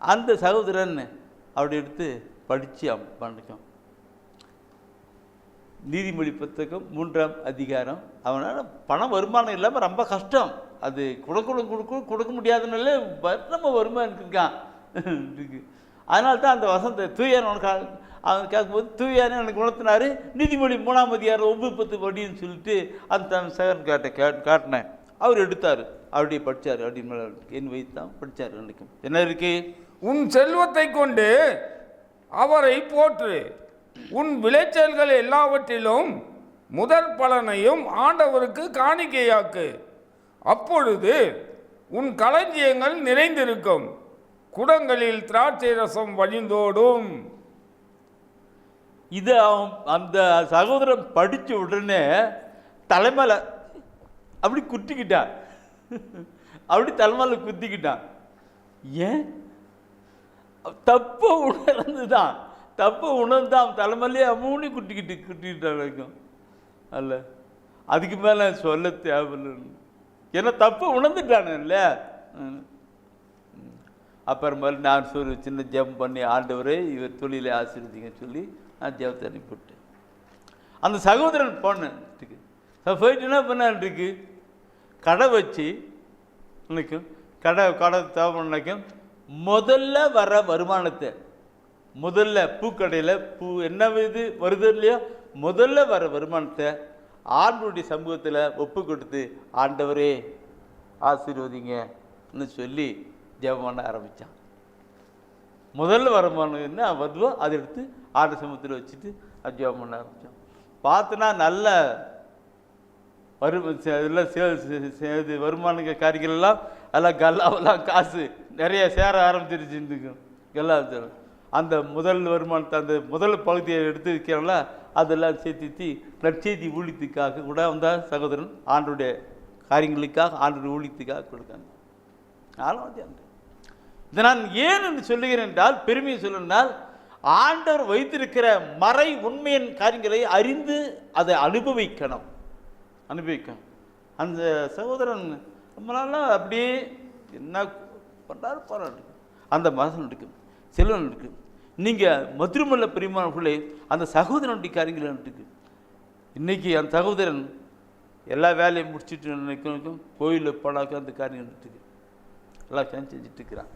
அந்த சகோதரன் அப்படி எடுத்து படித்து அவன் பண்ணிக்கும். நீதிமொழி புத்தகம் 3ஆம் அதிகாரம். அவனால் பணம் வருமானம் இல்லாமல் ரொம்ப கஷ்டம். அது கொடுக்க முடியாதுனால நம்ம வருமானம் இருக்கான் இருக்கு. அதனால தான் அந்த வசனத்தை தூயான் அவன் கேட்கும்போது தூயானே எனக்கு உணர்த்தினார். நீதிமொழி 3ஆம் அதிகாரம் 9-10 படின்னு சொல்லிட்டு அந்த சகன் காட்டினேன். அவர் எடுத்தார், அப்படியே படித்தார். அப்படின்னு என் வைத்தான் படித்தார். நினைக்கும் என்ன இருக்கு? உன் செல்வத்தை கொண்டு அவரை போற்று, உன் விளைச்சல்கள் எல்லாவற்றிலும் முதற் பலனையும் ஆண்டவருக்கு காணிக்கையாக்கு. அப்பொழுது உன் களஞ்சியங்கள் நிறைந்திருக்கும், குடங்களில் திராட்சை ரசம் வழிந்தோடும். இது அவன் அந்த சகோதரன் படித்த உடனே தலைமையில் அப்படி குத்திக்கிட்டான். அப்படி தலைமையில் குத்திக்கிட்டான். ஏன்? தப்பை உணர்ந்துதான், தப்பை உணர்ந்தான் தலைமையிலே அம்மூனி குட்டிக்கிட்டான் அல்ல. அதுக்கு மேலே சொல்ல தேவையில்லை, ஏன்னா தப்பை உணர்ந்துட்டானு இல்லை. அப்புறமேல நான் ஒரு சின்ன ஜெபம் பண்ணி, ஆண்டவரே இவர் தொழிலை ஆசீர்வதிங்கன்னு சொல்லி நான் ஜெபத்தை அனுப்பிவிட்டேன். அந்த சகோதரன் போனேன் போயிட்டு என்ன பண்ணான்ருக்கு, கடை வச்சு நினைக்கும், கடை தேவைக்கும் முதல்ல வர வருமானத்தை, முதல்ல பூக்கடையில் பூ என்ன இது வருது இல்லையோ, முதல்ல வர வருமானத்தை ஆண்டவருடைய சமூகத்தில் ஒப்பு கொடுத்து ஆண்டவரே ஆசீர்வதிங்கன்னு சொல்லி ஜெபம் பண்ண ஆரம்பித்தான். முதல்ல வருமானம் என்ன வருதோ அதை எடுத்து ஆண்டு சமூகத்தில் வச்சுட்டு அது ஜெபம் பண்ண ஆரம்பித்தான். பார்த்தனா நல்ல வருமான காரிகள் எல்லாம் எல்லாம் கல்லாவெல்லாம் காசு நிறைய சேர ஆரம்பிச்சிருச்சுருக்கும். கல்லா அந்த முதல் வருமானத்தை, அந்த முதல் பகுதியை எடுத்து இருக்கிறனால அதெல்லாம் சேர்த்து நற்செய்தி ஊழியத்துக்காக கூட வந்தால் சகோதரன் ஆண்டுடைய காரியங்களுக்காக ஆண்டுடைய ஊழியத்துக்காக கொடுக்காங்க. நானும் இதை நான் ஏன் என்று சொல்லுகிறேன் என்றால், பெருமையை சொல்லினால் ஆண்டவர் வைத்திருக்கிற மறை உண்மையின் காரியங்களை அறிந்து அதை அனுபவிக்கணும். அந்த சகோதரன் ரொம்ப நாளாக அப்படியே என்ன பண்ணாரு பாராட்டு அந்த மனசன் இருக்கு, செல்வன் இருக்கு. நீங்கள் மதுரமல்ல பிரியமானவர்களே, அந்த சகோதரனுடைய காரியங்கள் இருக்கு. இன்னைக்கு அந்த சகோதரன் எல்லா வேலையும் முடிச்சுட்டு நினைக்கும், கோயிலில் போனாக்க அந்த காரியம் இருக்கு, எல்லாம் செஞ்சுட்டு இருக்கிறான்.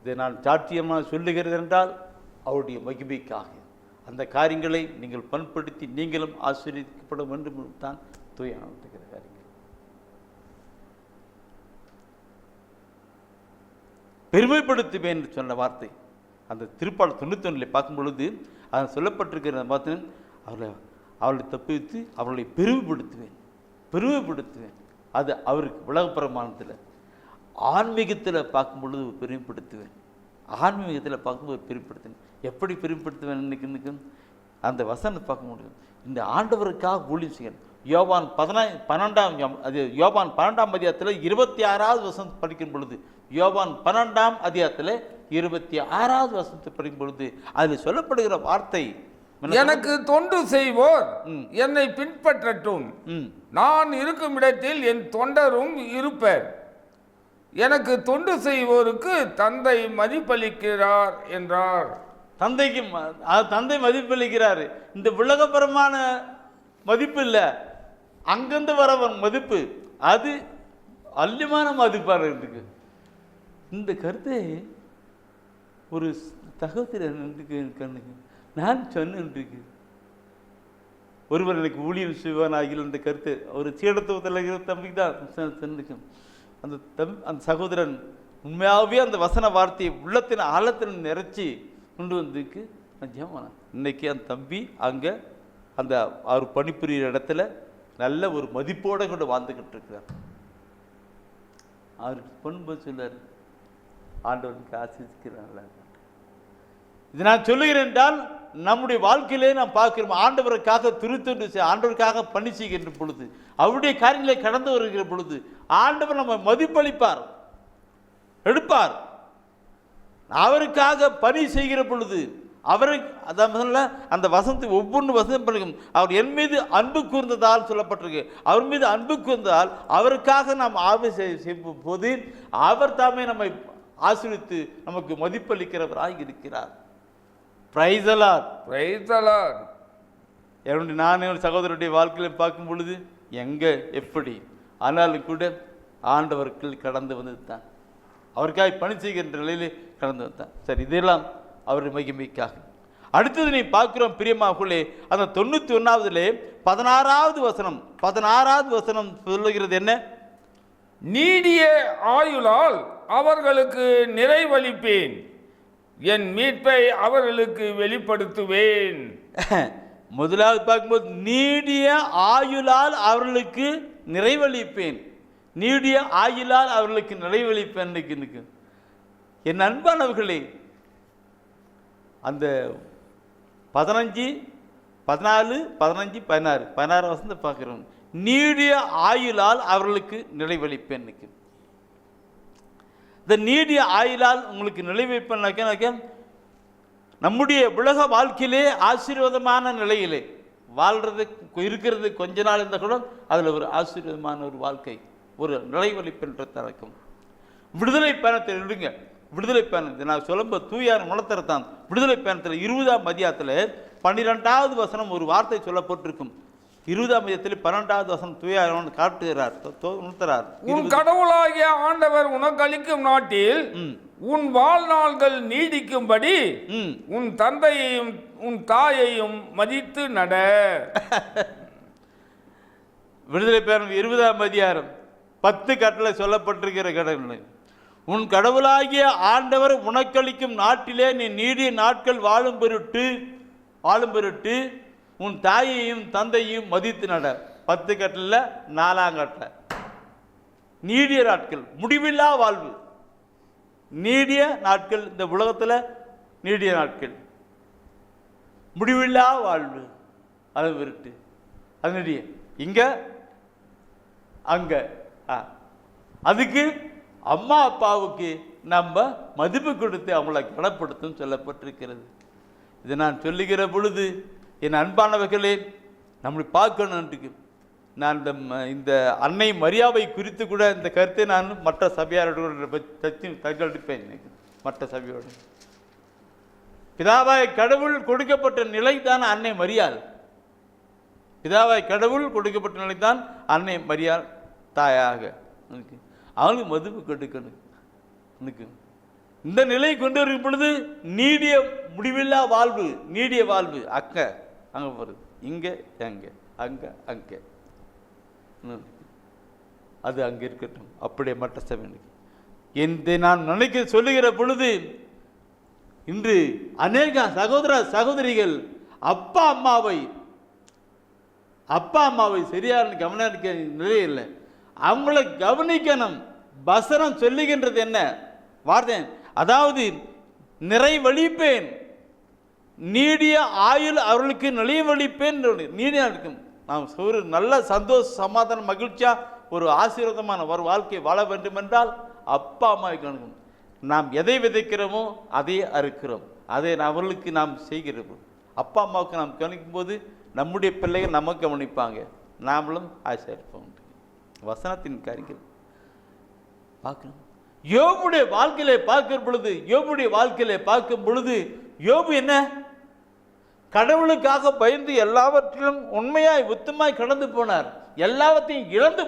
இதை நான் சாட்சியமாக சொல்லுகிறது என்றால் அவருடைய மகிமைக்காக அந்த காரியங்களை நீங்கள் பண்படுத்தி நீங்களும் ஆசீர்வதிக்கப்பட வேண்டும் தான் தூய ஆண்டுகிற காரியங்கள். பெருமைப்படுத்துவேன் என்று சொன்ன வார்த்தை அந்த திருப்பாடல் 91 பார்க்கும் பொழுது அது சொல்லப்பட்டிருக்கிற வார்த்தை, அவளை தப்பித்து அவளை பெருமைப்படுத்துவேன். அது அவருக்கு உலகப்பிரமாணத்தில். ஆன்மீகத்தில் பார்க்கும் பொழுது பெருமைப்படுத்துவேன். ஆன்மீகத்தில் பார்க்கும்போது பெருமைப்படுத்துவேன். எப்படி பெருமைப்படுத்துவேன்? இன்னைக்கு அந்த வசனத்தை பார்க்க முடியும். இந்த ஆண்டவருக்காக ஊழியம் செய்யணும். யோவான் 12ஆம் அதிகாரத்தில் 26வது வசனத்தை படிக்கும் பொழுது, யோவான் 12ஆம் அதிகாரத்தில் 26வது வசனத்தை படிக்கும் பொழுது அதில் சொல்லப்படுகிற வார்த்தை, எனக்கு தொண்டு செய்வோர் என்னை பின்பற்றட்டும், நான் இருக்கும் இடத்தில் என் தொண்டரும் இருப்பர், எனக்கு தொண்டு செய்வோருக்கு தந்தை மதிப்பளிக்கிறார் என்றார். தந்தை மதிப்பளிக்கிறார். இந்த உலகபரமான மதிப்பு இல்லை, அங்கிருந்து வர மதிப்பு, அது அல்லியமான மதிப்பாக இருக்கு. இந்த கருத்தை ஒரு சகோதரன் கண்ணுக்கு நான் சொன்னேன். ஒருவர் எனக்கு ஊழியம் செய்வான் ஆகிய அந்த கருத்து ஒரு சீடத்துவத்தில் தம்பிக்கு தான் சொன்னிருக்கும். அந்த சகோதரன் உண்மையாகவே அந்த வசன வார்த்தையை உள்ளத்தின் ஆழத்தில் நிறைச்சி கொண்டு வந்ததுக்கு நான் ஜெபம். இன்னைக்கு அந்த தம்பி அங்கே அந்த அவர் பணிபுரிகிற இடத்துல நல்ல ஒரு மதிப்போடு கொண்டு வாழ்ந்துக்கிட்டு இருக்கிறார். அவருக்கு பொன்பு சொல்லார், ஆண்டவனுக்கு ஆசீர்வதிக்கிறார். இது நான் சொல்லுகிறேன் என்றால் நம்முடைய வாழ்க்கையிலே நாம் பார்க்கிறோம், ஆண்டவருக்காக திருத்தொண்டு ஆண்டவருக்காக பணி செய்கின்ற பொழுது, அவருடைய காரியங்களை கடந்து வருகிற பொழுது ஆண்டவர் நம்ம மதிப்பளிப்பார், எடுப்பார். அவருக்காக பணி செய்கிற பொழுது அவருக்கு அதான் அந்த வசனத்தை ஒவ்வொன்று வசனம் பண்ணுங்க. அவர் என் மீது அன்பு கூர்ந்ததால் சொல்லப்பட்டிருக்கு. அவர் மீது அன்பு கூர்ந்ததால் அவருக்காக நாம் ஆய்வு செய்யும் போது அவர் தாமே நம்மை ஆசீர்வதித்து நமக்கு மதிப்பளிக்கிறவராக இருக்கிறார். Praise the Lord, praise the Lord. நான் என் சகோதரருடைய வாழ்க்கையில பார்க்கும் பொழுது எங்கே எப்படி ஆனாலும் கூட ஆண்டவர்கள் கடந்து வந்தது தான், அவருக்காக பணி செய்கின்ற நிலையிலே கடந்து வந்தான். சரி, இதெல்லாம் அவருடைய மகிமைக்காக. அடுத்தது நீ பார்க்கிறோம் பிரியமாவுக்குள்ளே, அந்த 91வது 16வது வசனம் சொல்லுகிறது என்ன? நீடிய ஆயுளால் அவர்களுக்கு நிறைவளிப்பேன், என் மீட்பை அவர்களுக்கு வெளிப்படுத்துவேன். முதலாவது பார்க்கும்போது நீடிய ஆயுளால் அவர்களுக்கு நிறைவளிப்பேன், நீடிய ஆயுளால் அவர்களுக்கு நிறைவளிப்பேன். என் அன்பானவர்களே, அந்த 15, 14, 15, 16 வசனத்தை பார்க்கிறோம். நீடிய ஆயுளால் அவர்களுக்கு நிறைவளிப்பேன். இந்த நீடிய ஆயுளால் உங்களுக்கு நிறைவளிப்பேன்னாக்க நம்முடைய உலக வாழ்க்கையிலே ஆசீர்வாதமான நிலையிலே வாழ்றது இருக்கிறது கொஞ்ச நாள் இருந்தால் கூட அதில் ஒரு ஆசீர்வாதமான ஒரு வாழ்க்கை, ஒரு நிறைவளிப்புன்றது நடக்கும். விடுதலை பயணத்தில் விடுங்க, விடுதலை பயணத்தை நான் சொல்லும்போது தூயார் உணர்த்தத்தான். விடுதலை பயணத்தில் 20ஆம் அதிகாரத்தில் 12வது வசனம் ஒரு வார்த்தை சொல்லப்பட்டிருக்கும். 20ஆம் அதிகாரத்தில் 12வது வசனம் தூயார் காட்டுகிறார், உணர்த்துறார். உன் கடவுளாகிய ஆண்டவர் உனக்கு அளிக்கும் நாட்டில் உன் வாழ்நாள்கள் நீடிக்கும்படி உன் தந்தையையும் உன் தாயையும் மதித்து நட. விடுதலை பயணம் 20ஆம் அதிகாரம் 10 கட்டளை சொல்லப்பட்டிருக்கிற கடவுள். உன் கடவுளாகிய ஆண்டவர் உனக்களிக்கும் நாட்டிலே நீ நீடிய நாட்கள் வாழும் பொருட்டு உன் தாயையும் தந்தையும் மதித்து நட. 10 கட்டளை 4ஆம் கட்டளை நீடிய நாட்கள், முடிவில்லா வாழ்வு, நீடிய நாட்கள். இந்த உலகத்தில் நீடிய நாட்கள், முடிவில்லா வாழ்வு, அதை விருட்டு, அது நீடிய இங்க அங்க. அதுக்கு அம்மா அப்பாவுக்கு நம்ம மதிப்பு கொடுத்து அவங்களை கனப்படுத்தும் சொல்லப்பட்டிருக்கிறது. இதை நான் சொல்லுகிற பொழுது என் அன்பானவர்களே நம்மளை பார்க்கணும். நான் இந்த அன்னை மரியாவை குறித்து கூட இந்த கருத்தை நான் மற்ற சபையாரோடு தகவலிப்பேன். மற்ற சபையோடு பிதாவாய் கடவுள் கொடுக்கப்பட்ட நிலை தான் அன்னை மரியாள். பிதாவாய் கடவுள் கொடுக்கப்பட்ட நிலை தான் அன்னை மரியாள் தாயாக. அவங்களுக்கு மதிப்பு கொடுக்கணும். இந்த நிலை கொண்டு வரும் பொழுது நீடிய முடிவில்லா வாழ்வு, நீடிய வாழ்வு அங்கே போகிறது, இங்கே அங்கே அங்கே அங்கே அது அங்கே இருக்கட்டும். அப்படியே மற்ற சபை என்று நான் நினைக்க சொல்லுகிற பொழுது இன்று அநேக சகோதர சகோதரிகள் அப்பா அம்மாவை சரியான கவனிக்க நிலையில்லை. அவங்கள கவனிக்கணும். வசனம் சொல்லுகின்றது என்ன வார்த்தை? அதாவது நிறைவழிப்பேன், நீடிய ஆயுள் அவர்களுக்கு நிலைவழிப்பேன். நீடியா இருக்கும். நாம் ஒரு நல்ல சந்தோஷ சமாதானம் மகிழ்ச்சியா ஒரு ஆசீர்வாதமான ஒரு வாழ்க்கை வாழ வேண்டும் என்றால் அப்பா அம்மாவை கவனிக்கணும். நாம் எதை விதைக்கிறோமோ அதை அறுக்கிறோம். அதை அவர்களுக்கு நாம் செய்கிறோம். அப்பா அம்மாவுக்கு நாம் கவனிக்கும் போது நம்முடைய பிள்ளைகள் நமக்கு கவனிப்பாங்க, நாமளும் ஆசீர்வாதம். வசனத்தின் காரியங்கள் பார்க்கணும். யோபுடைய வாழ்க்கையிலே பார்க்கும் பொழுது யோபு என்ன கடவுளுக்காக பயந்து எல்லாவற்றிலும் உண்மையாய் உத்தமாய் கடந்து போனார். எல்லாவற்றையும் இழந்து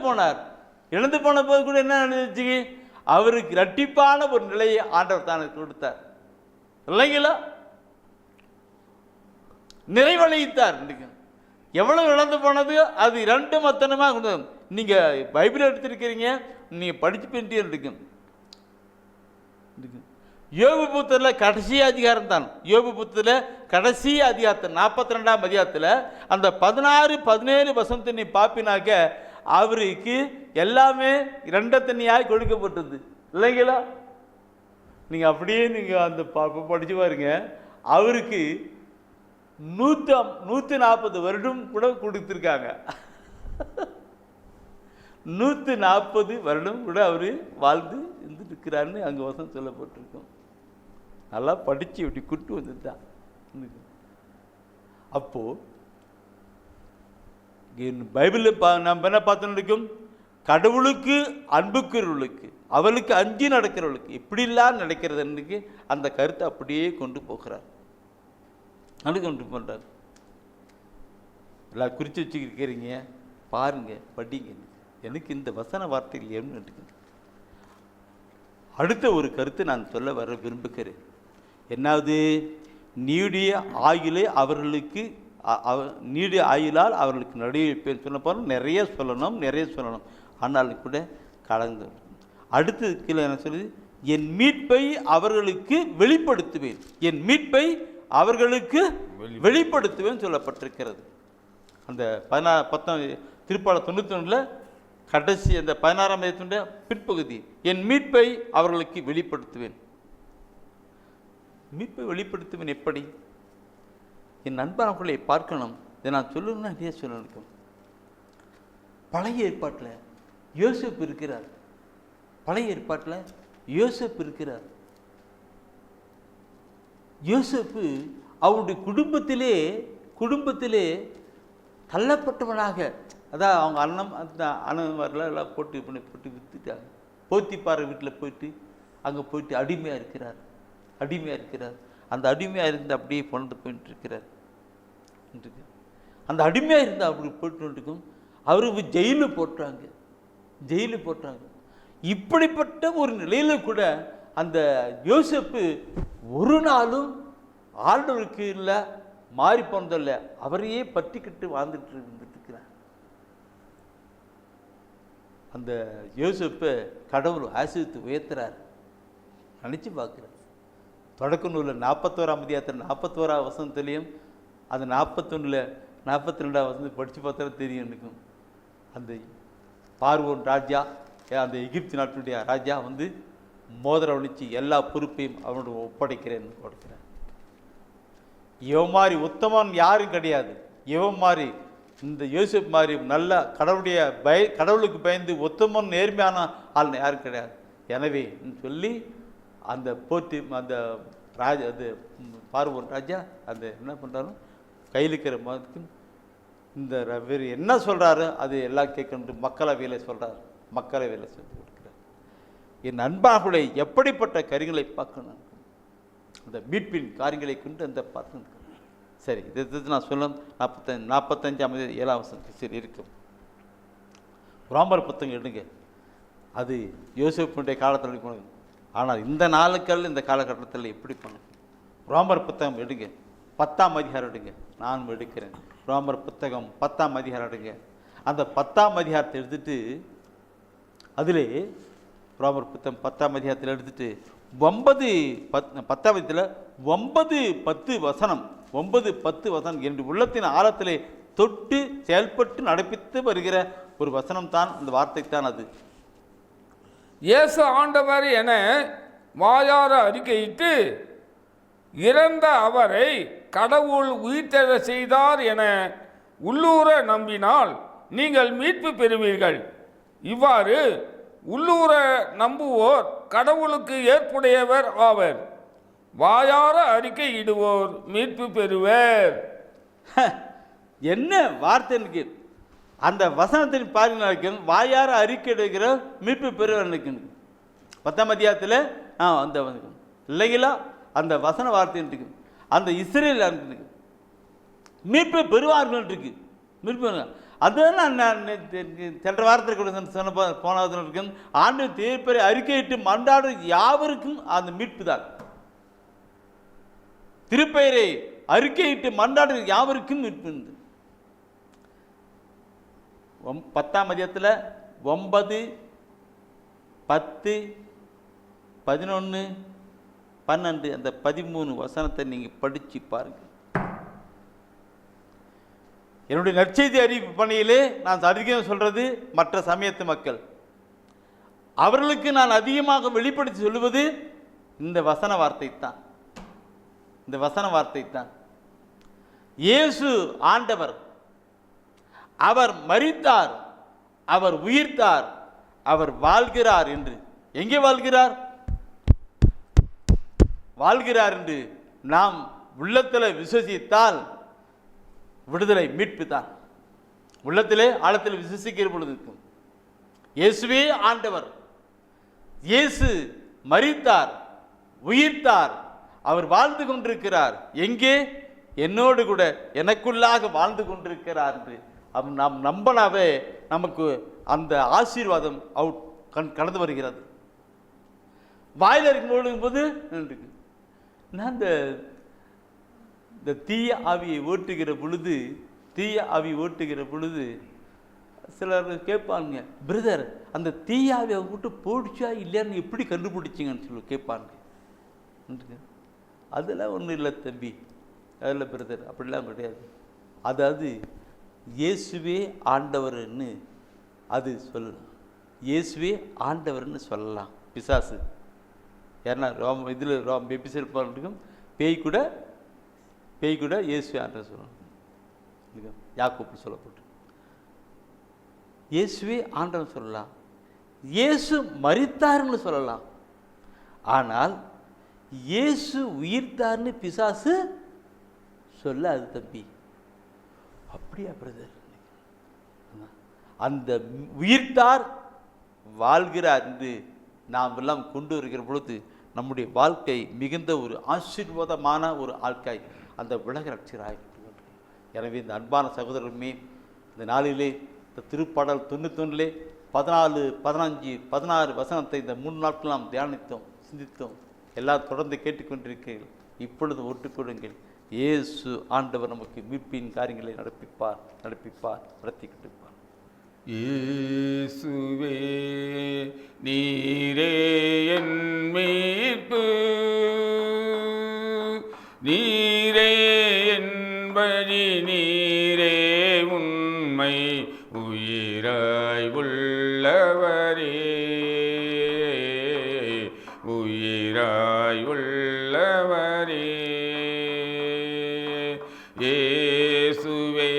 போன போது கூட என்ன நடந்துச்சு? அவருக்கு இரட்டிப்பான ஒரு நிலையை ஆண்டவர் தான் கொடுத்தார் இல்லைங்களா? நிறைவழித்தார். எவ்வளவு இழந்து போனது அது இரண்டு மத்தனமாக. நீங்க பைபிள் எடுத்திருக்கிறீங்க, நீங்க படிச்சு பெண்டியம் இருக்கும். யோபு புத்தகத்தில் கடைசி அதிகாரம் தான். யோபு புத்தகத்தில் கடைசி அதிகாரத்தில் 42ஆம் அதிகாரத்தில் அந்த 16, 17 வசனத்தை நீ பார்ப்பினாக்க அவருக்கு எல்லாமே இரண்ட தண்ணியாய் கொடுக்கப்பட்டது இல்லைங்களா? நீங்கள் அப்படியே நீங்கள் அந்த படிச்சு பாருங்க. அவருக்கு 140 வருடம் கூட கொடுத்துருக்காங்க. 140 வருடம் கூட அவர் வாழ்ந்து இருந்துருக்கிறாருன்னு அங்கே வசனம் சொல்லப்பட்டிருக்கோம். நல்லா படித்து இப்படி கூட்டு வந்துட்டான். அப்போ பைபிளில் நம்ம என்ன பார்த்துருக்கோம்? கடவுளுக்கு அன்புக்குறவர்களுக்கு, அவளுக்கு அஞ்சு நடக்கிறவர்களுக்கு இப்படிலாம் நடக்கிறதுக்கு அந்த கருத்தை அப்படியே கொண்டு போகிறார். கொண்டு போன்றார். எல்லாம் குறித்து வச்சுக்கிறீங்க, பாருங்க, படிங்க. எனக்கு இந்த வசன வார்த்தைகள் என்ன அடுத்த ஒரு கருத்தை நான் சொல்ல வர விரும்புகிறேன். என்னாவது? நீடிய ஆயுளே அவர்களுக்கு, நீடிய ஆயுளால் அவர்களுக்கு நடுவிப்பேன் சொன்ன போல நிறைய சொல்லணும். ஆனாலும் கூட கலந்து அடுத்து கீழே என்ன சொல்லுது? என் மீட்பை அவர்களுக்கு வெளிப்படுத்துவேன், என் மீட்பை அவர்களுக்கு வெளிப்படுத்துவேன் சொல்லப்பட்டிருக்கிறது. அந்த 19 திருப்பாடல் 91 கடைசி அந்த 16ஆம் அதிகாரத்தினுடைய பிற்பகுதி, என் மீட்பை அவர்களுக்கு வெளிப்படுத்துவேன். மீட்பை வெளிப்படுத்துவேன் எப்படி? என் நண்பர்களை பார்க்கணும். இதை நான் சொல்லணும்னா நிறைய சொல்லணும். பழைய ஏற்பாட்டில் யோசேப்பு இருக்கிறார். யோசேப்பு அவருடைய குடும்பத்திலே தள்ளப்பட்டவனாக, அதான் அவங்க அண்ணன் வரல எல்லாம் போட்டு விற்றுட்டாங்க. போத்திப்பாறை வீட்டில் போயிட்டு அடிமையாக இருக்கிறார். அந்த அடிமையாக இருந்து அப்படியே போயிட்டு இருக்கிறார். அந்த அடிமையாக இருந்து அப்படி போயிட்டு இருக்கும். அவருக்கு ஜெயிலில் போட்டாங்க. இப்படிப்பட்ட ஒரு நிலையில கூட அந்த யோசேப்பு ஒரு நாளும் ஆண்டவருக்கு இல்லை, மாறி போனதில்லை, அவரையே பற்றிக்கிட்டு வாழ்ந்துட்டு இருந்துட்டுருக்கிறார். அந்த யோசேப்பை கடவுள் ஆசீர்வதித்து உயர்த்துறார். நினச்சி பார்க்குறார். தொடக்க நூலில் 41ஆம் அதிகாரத்தில் 41ஆம் வசனத்துலேயும் அந்த 41 42ஆம் வசனத்தை படித்து பார்த்தா தெரியும். எனக்கும் அந்த பார்வோன் ராஜா, அந்த எகிப்து நாட்டுடைய ராஜா மோதிரம் அணிச்சு எல்லா பொறுப்பையும் அவனோட ஒப்படைக்கிறேன்னு கொடுக்குறார். இவன் மாதிரி உத்தமன் யாரும் கிடையாது. இவன் மாதிரி இந்த யோசேப்பு மாதிரி நல்ல கடவுளுக்கு பயந்து உத்தமன் நேர்மையான ஆள் யாரும் கிடையாது. எனவே சொல்லி அந்த போட்டி அந்த ராஜா அது பார்வோன் ராஜா அந்த என்ன பண்ணுறாரு, கையில் இருக்கிற மாதிரி இந்த வேறு என்ன சொல்கிறாரு அது எல்லாம் கேட்கணும் மக்களவையில் சொல்கிறார். மக்களவையில் சொல்லி கொடுக்குறார். என் நண்பர்களை எப்படிப்பட்ட காரியங்களை பார்க்கணும், அந்த மீட்பின் காரியங்களை கொண்டு அந்த பார்க்கணும். சரி, இதை நான் சொல்ல 45 சரி இருக்கும். ரோமர் புத்தகம் எடுங்க, அது யோசேப்புடைய காலத்தில் போனது. ஆனால் இந்த நாளுக்கள் இந்த காலகட்டத்தில் எப்படி பண்ணணும்? ரோமர் புத்தகம் எடுங்க, 10ஆம் அதிகாரம் எடுங்க. நான் எடுக்கிறேன். ரோமர் புத்தகம் 10ஆம் அதிகாரம் எடுங்க. அந்த 10ஆம் அதிகாரத்தை எடுத்துட்டு அதிலே ரோமர் புத்தகம் 10ஆம் அதிகாரத்தில் எடுத்துட்டு 10ஆம் அதிகாரத்தில் 9-10 வசனம் 9-10 வசனம் என்று உள்ளத்தின் ஆழத்திலே தொட்டு செயல்பட்டு நடப்பித்து வருகிற ஒரு வசனம் தான், அந்த வார்த்தை தான் அது. இயேசு ஆண்டவர் என வாயார அறிக்கையிட்டு இறந்த அவரை கடவுள் உயிர்த்தெழ செய்தார் என உள்ளூர நம்பினால் நீங்கள் மீட்பு பெறுவீர்கள். இவ்வாறு உள்ளூர நம்புவோர் கடவுளுக்கு ஏற்புடையவர் ஆவர். வாயார அறிக்கை இடுவோர் மீட்பு பெறுவர். என்ன வார்த்தை! அந்த வசனத்தின் பாருங்க, வாயார அறிக்கை எடுக்கிற மீட்பு பெறுவர். 10ஆம் அதிகாரத்தில் அந்த இல்லைங்களா அந்த வசன வார்த்தை இருக்கு. அந்த இஸ்ரேல் மீட்பு பெறுவார்கள் இருக்கு. மீட்பு அதுதான் நான் சென்ற வாரத்தில் சொன்ன போனதில் இருக்கு. ஆண்டு தீர்ப்பை அறிக்கையிட்டு மன்றாடு யாவருக்கும் அந்த மீட்பு தான். திருப்பெயரை அறிக்கையிட்டு மன்றாடு யாவருக்கும் மீட்பு. 10ஆம் அதிகாரத்தில் 9, 10, 11, 12 அந்த 13 வசனத்தை நீங்கள் படித்து பாருங்கள். என்னுடைய நற்செய்தி அறிவிப்பு பணியிலே நான் அதிகம் சொல்றது மற்ற சமயத்து மக்கள் அவர்களுக்கு நான் அதிகமாக வெளிப்படுத்தி சொல்லுவது இந்த வசன வார்த்தை தான். இந்த வசன வார்த்தை தான். இயேசு ஆண்டவர், அவர் மரித்தார், அவர் உயிர்த்தார், அவர் வாழ்கிறார் என்று. எங்கே வாழ்கிறார்? வாழ்கிறார் என்று நாம் உள்ளத்தில் விசுவசித்தால் விடுதலை மீட்பு தான். உள்ளத்திலே ஆழத்தில் விசுவசிக்கிற பொழுது இருக்கும். இயேசுவே ஆண்டவர், இயேசு மரித்தார், உயிர்த்தார், அவர் வாழ்ந்து கொண்டிருக்கிறார். எங்கே? என்னோடு கூட எனக்குள்ளாக வாழ்ந்து கொண்டிருக்கிறார் என்று நாம் நம்பனாவே நமக்கு அந்த ஆசீர்வாதம் கடந்து வருகிறது. வாயில் இருக்கும்போது நான் இந்த தீய ஆவியை ஓட்டுகிற பொழுது சிலர் கேட்பாங்க, பிரதர் அந்த தீய ஆவியை விட்டு போடிச்சா இல்லையான்னு எப்படி கண்டுபிடிச்சிங்கன்னு சொல்லி கேட்பாங்க. அதெல்லாம் ஒன்றும் இல்லை தம்பி, அதில் பிரதர் அப்படிலாம் கிடையாது. அதாவது இயேசுவே ஆண்டவர்னு அது சொல்லலாம். இயேசுவே ஆண்டவர்னு சொல்லலாம். பிசாசு ஏன்னா இதில் எபிசோட் பண்ணுறதுக்கும் பேய் கூட இயேசுவே ஆண்டவர் சொல்லலாம். யாக்கோப்பு சொல்லப்பட்டு இயேசுவே ஆண்டவன் சொல்லலாம். இயேசு மரித்தார்னு சொல்லலாம். ஆனால் இயேசு உயிர்த்தார்னு பிசாசு சொல்லாது தம்பி. அப்படியா பிரதர்? அந்த உயிர்த்தார் வாழ்கிறார் என்று நாம் எல்லாம் கொண்டு வருகிற பொழுது நம்முடைய வாழ்க்கை மிகுந்த ஒரு ஆசீர்வாதமான ஒரு வாழ்க்கை அந்த உலக ரட்சகராக. எனவே இந்த அன்பான சகோதரருமே, இந்த நாளிலே இந்த திருப்பாடல் 91 14, 15, 16 வசனத்தை இந்த 3 நாட்கள் நாம் தியானித்தோம், சிந்தித்தோம். எல்லாம் தொடர்ந்து கேட்டுக்கொண்டிருக்கிறீர்கள். இப்பொழுது ஒட்டுக்கொடுங்கள். இயேசு ஆண்டவர் நமக்கு மீட்பின் காரியங்களை நடப்பிப்பார், நடத்தி கொண்டிருப்பார். இயேசுவே நீரே என் மீட்பு, நீரே என் வழி, நீரே உண்மை, உயிராய் உள்ளவரே, உயிராய் உள்ளவரே. இயேசுவே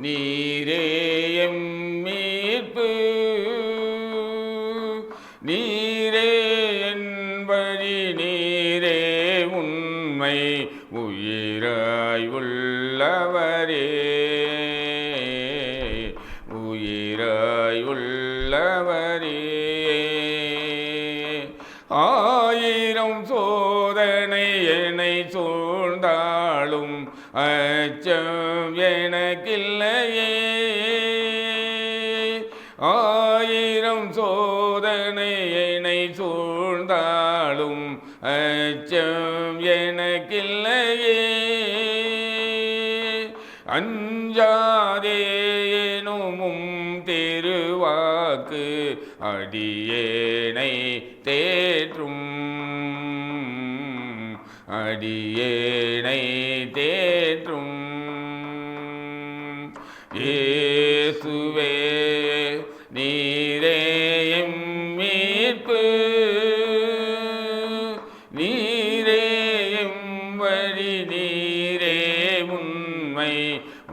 நீரே எம் மீட்பு, நீரே என் உயிராயுள்ளவரே. ஆயிரம் சோதனை என்னை சூழ்ந்தாலும் அச்சம் எனக்கில்லையே. ஆயிரம் சோதனை என்னை சூழ்ந்தாலும் அச்சம் எனக்கில்லையே. அஞ்சாதே எனும் திருவாக்கு அடியேனை தேற்றும், அடியேனை தேற்றும். இயேசுவே நீரே எம் மீட்பு, நீரே எம் வழி, நீரே உண்மை,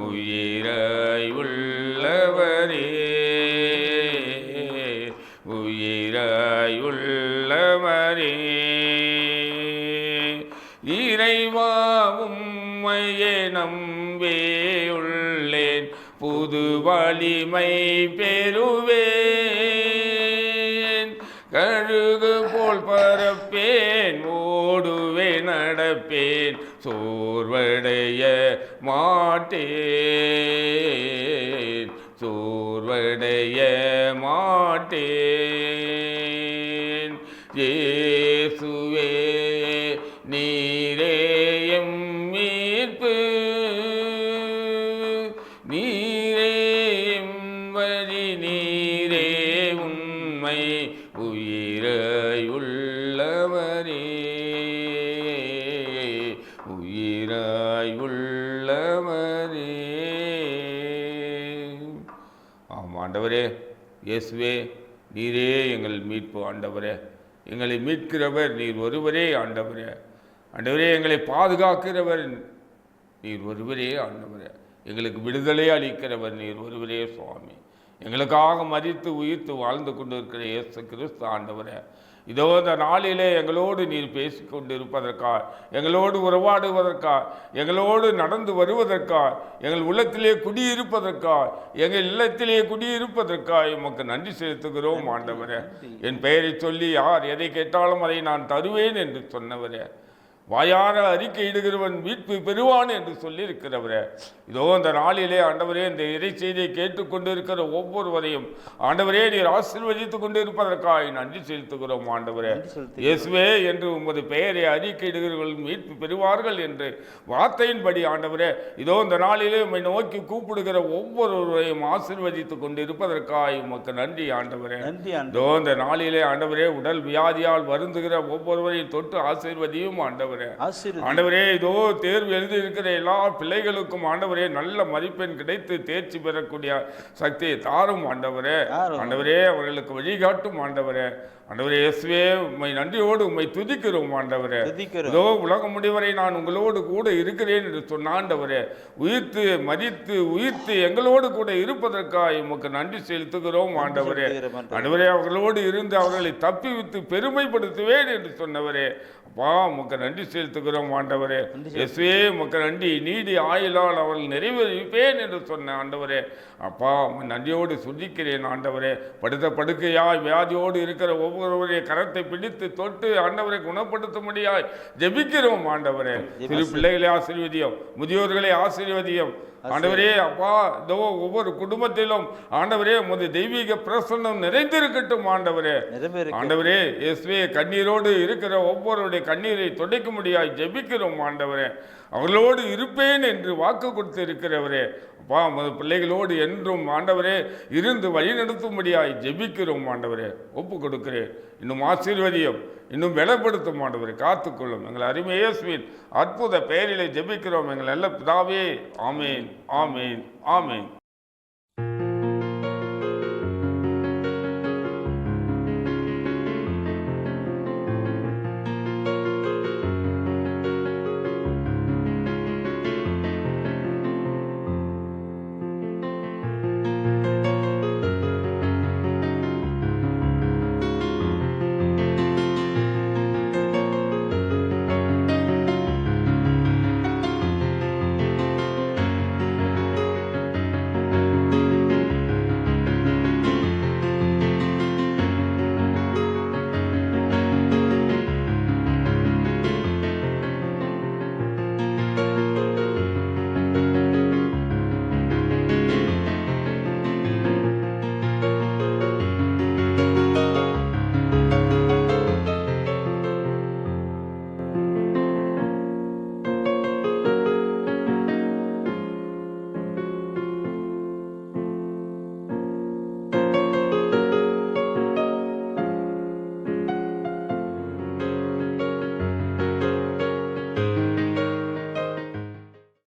உயிராய் உள்ளவரே, உயிராய் உள்ளவரே. இறைவா உம்மையே நம்பே உள்ளேன், புது வலிமை பெறுவேன். கழுகு போல் பரப்பேன், ஓடுவேன், நடப்பேன், சோர்வடைய மாட்டேன், சோர்வடைய மாட்டேன். இயேசுவே நீரே எம் மீட்பு, நீரே எம் வழி, நீரே உண்மை, உயிராய் உள்ளவரே, உயிராய் உள்ளவரே. ஆமாம் ஆண்டவரே, இயேசுவே நீரே எங்கள் மீட்பு ஆண்டவரே. எங்களை மீட்கிறவர் நீர் ஒருவரே ஆண்டவரே. ஆண்டவரே எங்களை பாதுகாக்கிறவர் நீர் ஒருவரே ஆண்டவரே. எங்களுக்கு விடுதலை அளிக்கிறவர் நீர் ஒருவரே சுவாமி. எங்களுக்காக மரித்து உயிர்த்து வாழ்ந்து கொண்டு இருக்கிற இயேசு கிறிஸ்து ஆண்டவரே, இதோ இந்த நாளிலே எங்களோடு நீர் பேசிக்கொண்டு இருப்பதற்காக, எங்களோடு உறவாடுவதற்காக, எங்களோடு நடந்து வருவதற்காக, எங்கள் உள்ளத்திலே குடியிருப்பதற்காக, எங்கள் இல்லத்திலே குடியிருப்பதற்காக உமக்கு நன்றி செலுத்துகிறோம் ஆண்டவரே. என் பெயரை சொல்லி யார் எதை கேட்டாலும் அதை நான் தருவேன் என்று சொன்னவரே, வாயார அறிக்கையிடுகிறவன் மீட்பு பெறுவான் என்று சொல்லியிருக்கிறவரே, இதோ இந்த நாளிலே ஆண்டவரே இந்த இறை செய்தியை கேட்டுக்கொண்டு இருக்கிற ஒவ்வொருவரையும் ஆண்டவரே நீர் ஆசீர்வதித்துக் கொண்டு இருப்பதற்காக நன்றி செலுத்துகிறோம் ஆண்டவரே. இயேசுவே என்று உமது பெயரை அறிக்கையிடுகிறவர்கள் மீட்பு பெறுவார்கள் என்று வார்த்தையின்படி ஆண்டவரே, இதோ இந்த நாளிலே உம்மை நோக்கி கூப்பிடுகிற ஒவ்வொருவரையும் ஆசீர்வதித்துக் கொண்டு இருப்பதற்காக உமக்கு நன்றி ஆண்டவரே. இதோ இந்த நாளிலே ஆண்டவரே உடல் வியாதியால் வருந்துகிற ஒவ்வொருவரையும் தொட்டு ஆசீர்வதியும் ஆண்டவரே. ஆண்டவரே இதோ தேர்வு எழுதி இருக்கிற எல்லா பிள்ளைகளுக்கும் ஆண்டவரே நல்ல மதிப்பெண் கிடைத்து தேர்ச்சி பெறக்கூடிய சக்தியை தாரும் ஆண்டவரே. ஆண்டவரே அவர்களுக்கு வழிகாட்டும் ஆண்டவரே. ஆண்டவரே இயேசுவே உம்மை நன்றியோடு உம்மை துதிக்கிறோம் ஆண்டவரே. இதோ உலகம் முடிவரை நான் உங்களோடு கூட இருக்கிறேன் என்று சொன்ன ஆண்டவரே, உயிர்த்து மரித்து உயிர்த்து எங்களோடு கூட இருப்பதற்காக உமக்கு நன்றி செலுத்துகிறோம் ஆண்டவரே. ஆண்டவரே அவர்களோடு இருந்து அவர்களை தப்பிவித்து பெருமைப்படுத்துவேன் என்று சொன்னவரே, அப்பா உமக்கு நன்றி செலுத்துகிறோம் ஆண்டவரே. இயேசுவே உமக்கு நன்றி, நீடி ஆயுளால் அவர்கள் நிறைவேறிப்பேன் என்று சொன்ன ஆண்டவரே, அப்பா நன்றியோடு துதிக்கிறேன் ஆண்டவரே. படுத்த படுக்கையாய் வியாதியோடு இருக்கிற ஒவ்வொருவரைய கரத்தை பிடித்து தொட்டு ஆண்டவரை குணப்படுத்தும்படியாய் ஜெபிக்கிறோம் ஆண்டவரே. சிறு பிள்ளைகளை ஆசீர்வதியும், முதியோர்களை ஆசீர்வதியும் ஆண்டவரே. அப்பா இதோ ஒவ்வொரு குடும்பத்திலும் ஆண்டவரே உமது தெய்வீக பிரசன்னம் நிறைந்திருக்கட்டும் ஆண்டவரே. ஆண்டவரே இயேசுவே கண்ணீரோடு இருக்கிற ஒவ்வொருடைய கண்ணீரை துடைக்கும்படியாய் ஜெபிக்கிறோம் ஆண்டவரே. அவர்களோடு இருப்பேன் என்று வாக்கு கொடுத்து இருக்கிறவரே, அப்பா உமது பிள்ளைகளோடு என்றும் ஆண்டவரே இருந்து வழிநடத்தும்படியாய் ஜெபிக்கிறோம் ஆண்டவரே. ஒப்பு கொடுக்கிறேன், இன்னும் ஆசீர்வதியும், இன்னும் பலப்படுத்தும் ஆண்டவரை காத்துக்கொள்ளும். எங்கள் அருமை இயேசுவின் அற்புத பெயரிலே ஜெபிக்கிறோம் எங்கள் நல்ல பிதாவே. ஆமேன், ஆமேன், ஆமேன். ஆமென்.